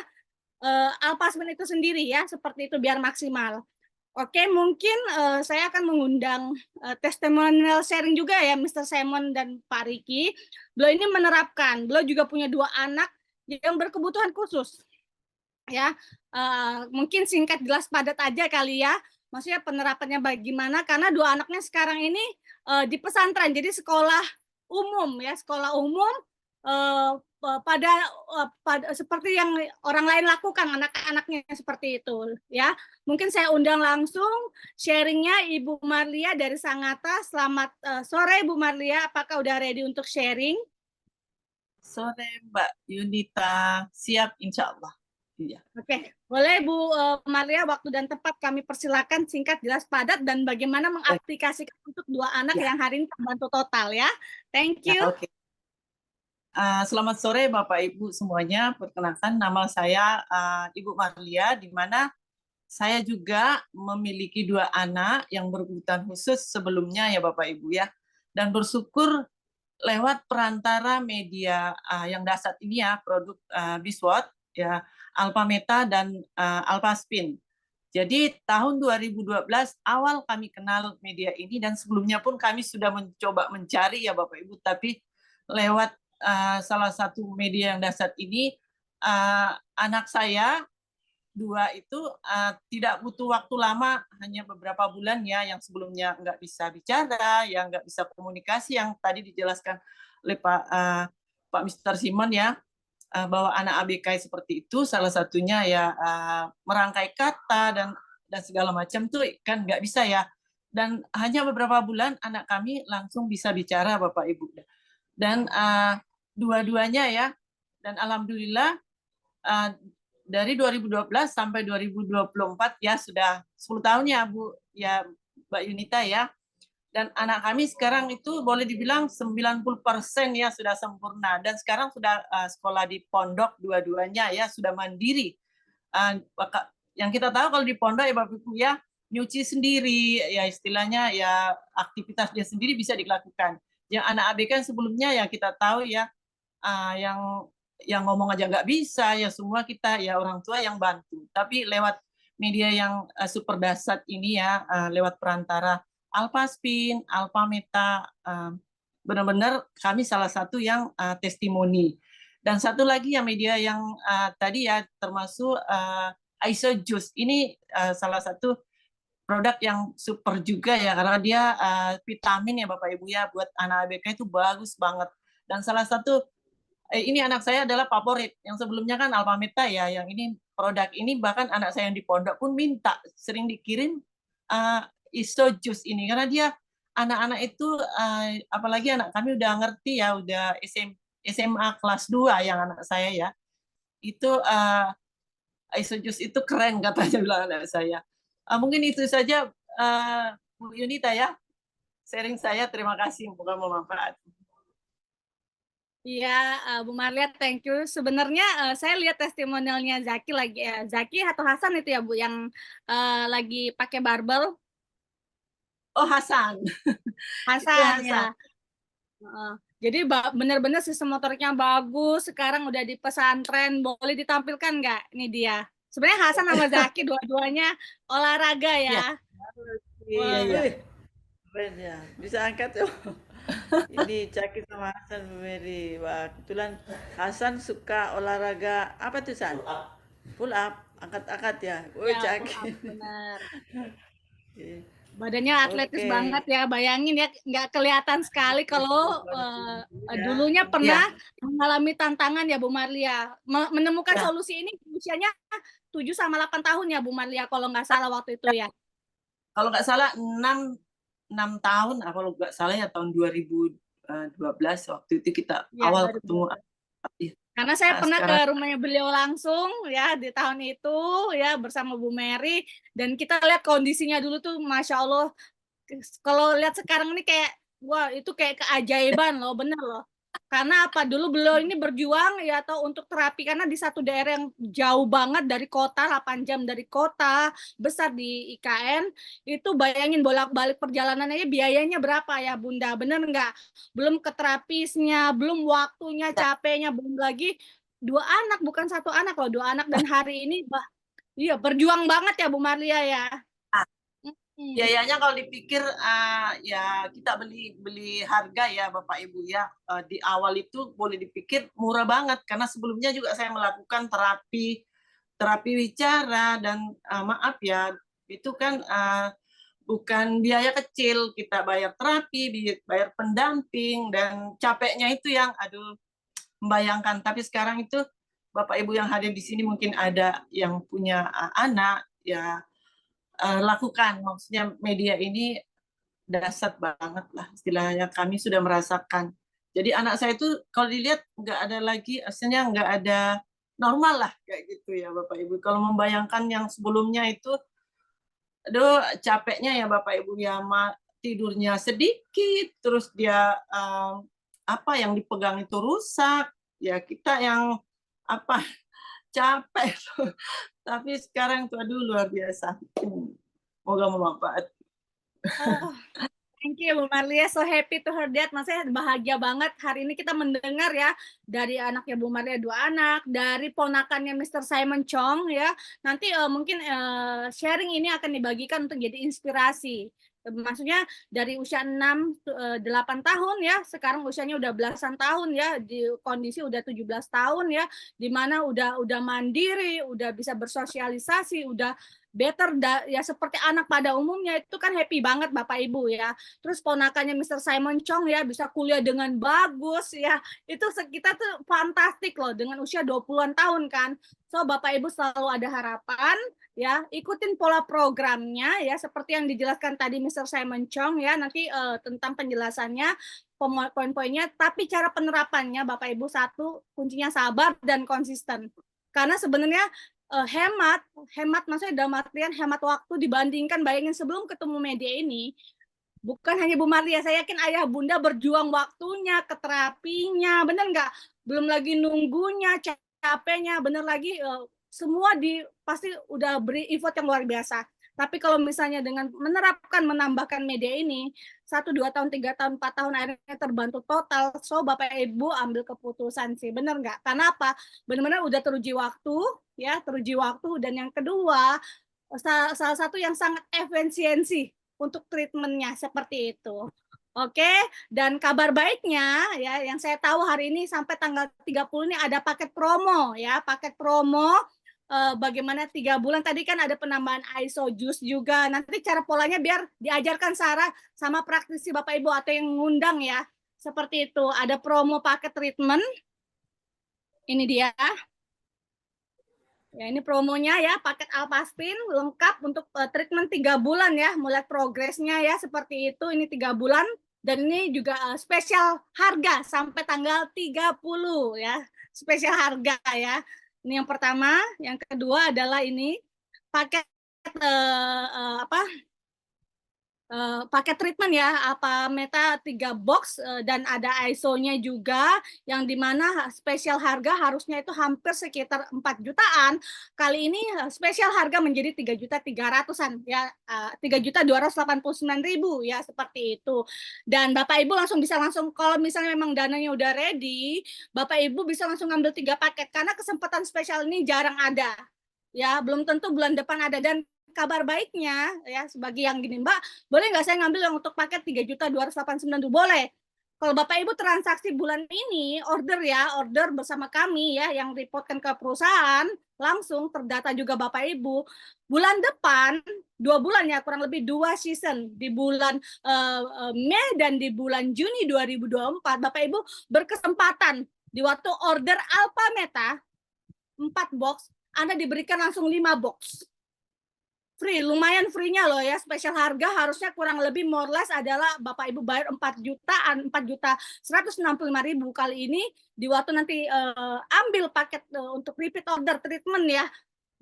[SPEAKER 1] Alpasmin itu sendiri ya, seperti itu biar maksimal. Oke, mungkin saya akan mengundang testimonial sharing juga ya Mr. Simon dan Pak Riki. Beliau ini menerapkan, beliau juga punya 2 anak yang berkebutuhan khusus. Ya, mungkin singkat jelas padat aja kali ya. Maksudnya penerapannya bagaimana karena 2 anaknya sekarang ini di pesantren. Jadi sekolah umum ya, sekolah umum pada seperti yang orang lain lakukan anak-anaknya seperti itu ya. Mungkin saya undang langsung sharingnya Ibu Marlia dari Sangatta. Selamat sore Bu Marlia, apakah udah ready untuk sharing?
[SPEAKER 4] Sore Mbak Yunita, siap insya Allah. Iya.
[SPEAKER 1] Oke, boleh Bu Maria, waktu dan tempat kami persilakan, singkat, jelas, padat, dan bagaimana mengaplikasikan untuk 2 anak yang hari ini terbantu total ya. Thank you.
[SPEAKER 4] Oke. Selamat sore Bapak Ibu semuanya. Perkenalkan nama saya Ibu Marlia, di mana saya juga memiliki 2 anak yang berkebutuhan khusus sebelumnya ya Bapak Ibu ya. Dan bersyukur lewat perantara media yang dasar ini ya, produk Beswot ya, Alpameta dan Alpaspin. Jadi tahun 2012 awal kami kenal media ini dan sebelumnya pun kami sudah mencoba mencari ya Bapak Ibu, tapi lewat salah satu media yang dasar ini anak saya 2 itu tidak butuh waktu lama, hanya beberapa bulan ya, yang sebelumnya nggak bisa bicara, yang nggak bisa komunikasi, yang tadi dijelaskan oleh Pak Mr. Simon ya, bahwa anak ABK seperti itu salah satunya ya merangkai kata dan segala macam tuh kan nggak bisa ya, dan hanya beberapa bulan anak kami langsung bisa bicara Bapak Ibu, dan dua-duanya ya, dan alhamdulillah dari 2012 sampai 2024 ya sudah 10 tahun ya Bu ya Mbak Yunita ya. Dan anak kami sekarang itu boleh dibilang 90% ya sudah sempurna, dan sekarang sudah sekolah di pondok dua-duanya ya, sudah mandiri. Yang kita tahu kalau di pondok ya Bapak Ibu ya, nyuci sendiri ya, istilahnya ya aktivitas dia sendiri bisa dilakukan. Yang anak ABK sebelumnya ya kita tahu ya, yang ngomong aja nggak bisa ya, semua kita ya orang tua yang bantu. Tapi lewat media yang super dasar ini ya, lewat perantara Alpaspin, Alpameta, benar-benar kami salah satu yang testimoni. Dan satu lagi ya media yang tadi ya, termasuk Isojus, ini salah satu produk yang super juga ya, karena dia vitamin ya Bapak Ibu ya, buat anak ABK itu bagus banget. Dan salah satu ini anak saya adalah favorit. Yang sebelumnya kan Alpha Meta ya, yang ini produk ini bahkan anak saya yang di pondok pun minta sering dikirim ISO jus ini karena dia anak-anak itu apalagi anak kami udah ngerti ya, udah SMA kelas 2 yang anak saya ya. Itu ISO jus itu keren katanya bilang anak saya. Mungkin itu saja Bu Yunita ya. Sharing saya, terima kasih, semoga bermanfaat.
[SPEAKER 1] Iya, Bu Marlia, thank you. Sebenarnya saya lihat testimonialnya Zaki lagi ya. Zaki atau Hasan itu ya Bu yang lagi pakai barbel.
[SPEAKER 4] Oh, Hasan.
[SPEAKER 1] Hasan
[SPEAKER 4] Hasan.
[SPEAKER 1] ya. Jadi benar-benar sistem motoriknya bagus. Sekarang udah di pesantren. Boleh ditampilkan nggak? Ini dia. Sebenarnya Hasan sama Zaki dua-duanya olahraga ya.
[SPEAKER 5] Iya. Keren ya. Bisa angkat ya. Ini Zaki sama Hasan Mary. Wah, kebetulan Hasan suka olahraga apa tuh San? Pull up, angkat-angkat ya.
[SPEAKER 1] Ya,
[SPEAKER 5] Zaki.
[SPEAKER 1] benar. Badannya atletis banget ya, bayangin ya, nggak kelihatan sekali kalau dulunya pernah mengalami tantangan ya Bu Marlia, menemukan solusi ini usianya 7 sama 8 tahun ya Bu Marlia kalau nggak salah waktu itu ya.
[SPEAKER 4] Kalau nggak salah 6 tahun, kalau nggak salah ya tahun 2012 waktu itu kita awal ketemu.
[SPEAKER 1] Karena saya pernah ke rumahnya beliau langsung ya di tahun itu ya bersama Bu Mary, dan kita lihat kondisinya dulu tuh Masya Allah, kalau lihat sekarang ini kayak wah itu kayak keajaiban loh, bener loh. Karena apa, dulu beliau ini berjuang ya atau untuk terapi karena di satu daerah yang jauh banget dari kota, 8 jam dari kota besar di IKN, itu bayangin bolak-balik perjalanannya biayanya berapa ya Bunda, bener nggak? Belum ke terapisnya, belum waktunya, capeknya, belum lagi 2 anak, bukan 1 anak loh, 2 anak, dan hari ini iya berjuang banget ya Bu Marlia ya.
[SPEAKER 4] Biayanya kalau dipikir ya kita beli harga ya Bapak Ibu ya, di awal itu boleh dipikir murah banget karena sebelumnya juga saya melakukan terapi wicara dan maaf ya itu kan bukan biaya kecil, kita bayar terapi, bayar pendamping, dan capeknya itu yang aduh membayangkan. Tapi sekarang itu Bapak Ibu yang hadir di sini mungkin ada yang punya anak ya, lakukan, maksudnya media ini dasar banget lah istilahnya, kami sudah merasakan. Jadi anak saya itu kalau dilihat nggak ada lagi, aslinya nggak ada normal lah kayak gitu ya Bapak Ibu. Kalau membayangkan yang sebelumnya itu, aduh capeknya ya Bapak Ibu ya, tidurnya sedikit, terus dia apa yang dipegang itu rusak, ya kita yang apa capek. Tapi sekarang tuh aduh luar biasa. Semoga bermanfaat.
[SPEAKER 1] Thank you Bu Marlia, so happy to hear that. Maksudnya bahagia banget hari ini kita mendengar ya dari anaknya Bu Marlia 2 anak, dari ponakannya Mr. Simon Chong ya. Nanti mungkin sharing ini akan dibagikan untuk jadi inspirasi. Maksudnya dari usia 6-8 tahun ya, sekarang usianya udah belasan tahun ya, di kondisi udah 17 tahun ya, di mana udah mandiri, udah bisa bersosialisasi, udah better ya seperti anak pada umumnya, itu kan happy banget Bapak Ibu ya. Terus ponakannya Mr. Simon Chong ya bisa kuliah dengan bagus ya. Itu kita tuh fantastik loh dengan usia 20-an tahun kan. So Bapak Ibu selalu ada harapan ya, ikutin pola programnya ya seperti yang dijelaskan tadi Mr. Simon Chong ya, nanti tentang penjelasannya, poin-poinnya, tapi cara penerapannya Bapak Ibu, satu kuncinya sabar dan konsisten. Karena sebenarnya hemat maksudnya dalam artian hemat waktu dibandingkan, bayangin sebelum ketemu media ini, bukan hanya Bu Marlia, saya yakin ayah bunda berjuang waktunya ke terapinya, bener nggak? Belum lagi nunggunya, capeknya, bener lagi semua pasti udah beri effort yang luar biasa. Tapi kalau misalnya dengan menambahkan media ini 1, 2 tahun, 3 tahun, 4 tahun akhirnya terbantu total. So Bapak Ibu ambil keputusan sih, bener nggak? Karena apa? Benar-benar udah teruji waktu ya, teruji waktu. Dan yang kedua, salah satu yang sangat efisiensi untuk treatmentnya seperti itu. Oke, dan kabar baiknya ya, yang saya tahu hari ini sampai tanggal 30 ini ada paket promo ya, paket promo bagaimana 3 bulan, tadi kan ada penambahan ISO juice juga. Nanti cara polanya biar diajarkan Sarah sama praktisi Bapak Ibu atau yang ngundang ya. Seperti itu, ada promo paket treatment. Ini dia. Ya, ini promonya ya, paket Alpastin lengkap untuk treatment 3 bulan ya, mulai progresnya ya seperti itu, ini 3 bulan. Dan ini juga spesial harga sampai tanggal 30 ya, spesial harga ya. Ini yang pertama, yang kedua adalah ini paket paket treatment ya, apa Meta 3 box dan ada ISO-nya juga, yang dimana spesial harga harusnya itu hampir sekitar 4 jutaan. Kali ini spesial harga menjadi 3.300.000-an ya, 3.289.000 ya, seperti itu. Dan Bapak Ibu bisa langsung kalau misalnya memang dananya udah ready, Bapak Ibu bisa langsung ngambil 3 paket karena kesempatan spesial ini jarang ada. Ya, belum tentu bulan depan ada. Dan kabar baiknya ya, sebagai yang gini, Mbak, boleh nggak saya ngambil yang untuk paket 3.289.000? Boleh. Kalau Bapak Ibu transaksi bulan ini order bersama kami ya, yang reportkan ke perusahaan, langsung terdata juga Bapak Ibu. Bulan depan 2 bulan ya, kurang lebih 2 season, di bulan Mei dan di bulan Juni 2024, Bapak Ibu berkesempatan di waktu order Alpha Meta 4 box, Anda diberikan langsung 5 box. Free, lumayan free-nya loh ya, spesial harga harusnya kurang lebih more less adalah Bapak Ibu bayar 4.165.000. Kali ini di waktu nanti ambil paket untuk repeat order treatment ya,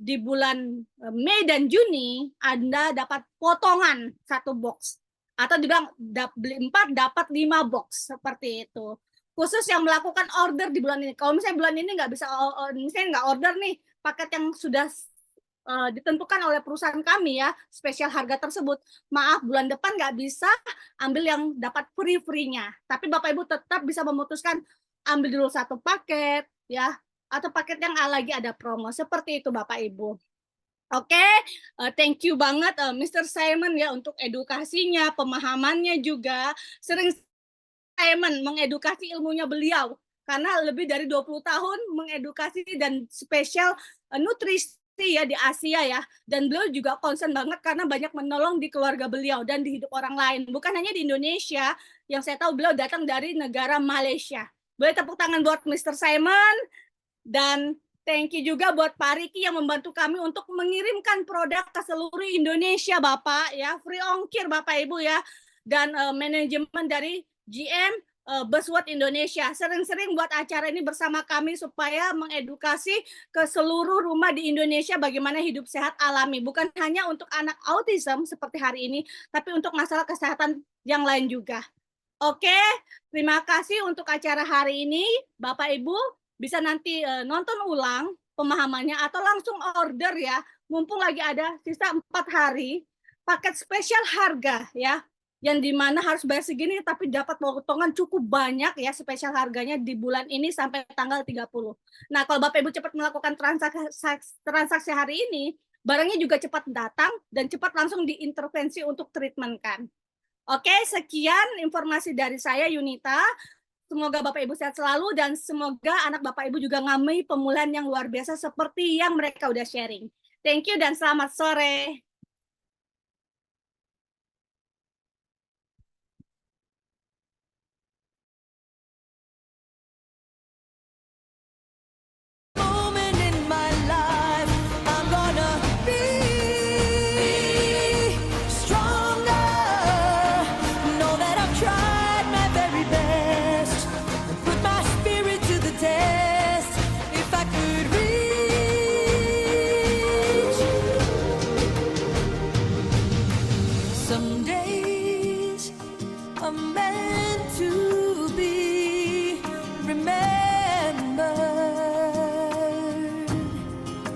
[SPEAKER 1] di bulan Mei dan Juni, Anda dapat potongan 1 box. Atau dibilang beli 4 dapat 5 box, seperti itu. Khusus yang melakukan order di bulan ini. Kalau misalnya bulan ini nggak bisa, misalnya nggak order nih, paket yang sudah ditentukan oleh perusahaan kami ya, spesial harga tersebut, maaf bulan depan nggak bisa ambil yang dapat free-nya, tapi Bapak Ibu tetap bisa memutuskan ambil dulu 1 paket ya, atau paket yang lagi ada promo, seperti itu Bapak Ibu. Oke, thank you banget Mr. Simon ya untuk edukasinya, pemahamannya juga. Sering Simon mengedukasi ilmunya beliau, karena lebih dari 20 tahun mengedukasi dan spesial nutrisi ya di Asia ya, dan beliau juga concern banget karena banyak menolong di keluarga beliau dan di hidup orang lain, bukan hanya di Indonesia. Yang saya tahu beliau datang dari negara Malaysia. Boleh tepuk tangan buat Mr. Simon, dan thank you juga buat Pak Riki yang membantu kami untuk mengirimkan produk ke seluruh Indonesia Bapak ya, free ongkir Bapak Ibu ya, dan manajemen dari GM Busword Indonesia sering-sering buat acara ini bersama kami supaya mengedukasi ke seluruh rumah di Indonesia bagaimana hidup sehat alami, bukan hanya untuk anak autism seperti hari ini, tapi untuk masalah kesehatan yang lain juga. Oke, terima kasih untuk acara hari ini. Bapak Ibu bisa nanti nonton ulang pemahamannya atau langsung order ya, mumpung lagi ada sisa 4 hari paket spesial harga ya, yang dimana harus bayar segini tapi dapat potongan cukup banyak ya, spesial harganya di bulan ini sampai tanggal 30. Nah, kalau Bapak Ibu cepat melakukan transaksi hari ini, barangnya juga cepat datang dan cepat langsung diintervensi untuk treatment kan. Oke, sekian informasi dari saya Yunita. Semoga Bapak Ibu sehat selalu dan semoga anak Bapak Ibu juga ngalami pemulihan yang luar biasa seperti yang mereka udah sharing. Thank you dan selamat sore.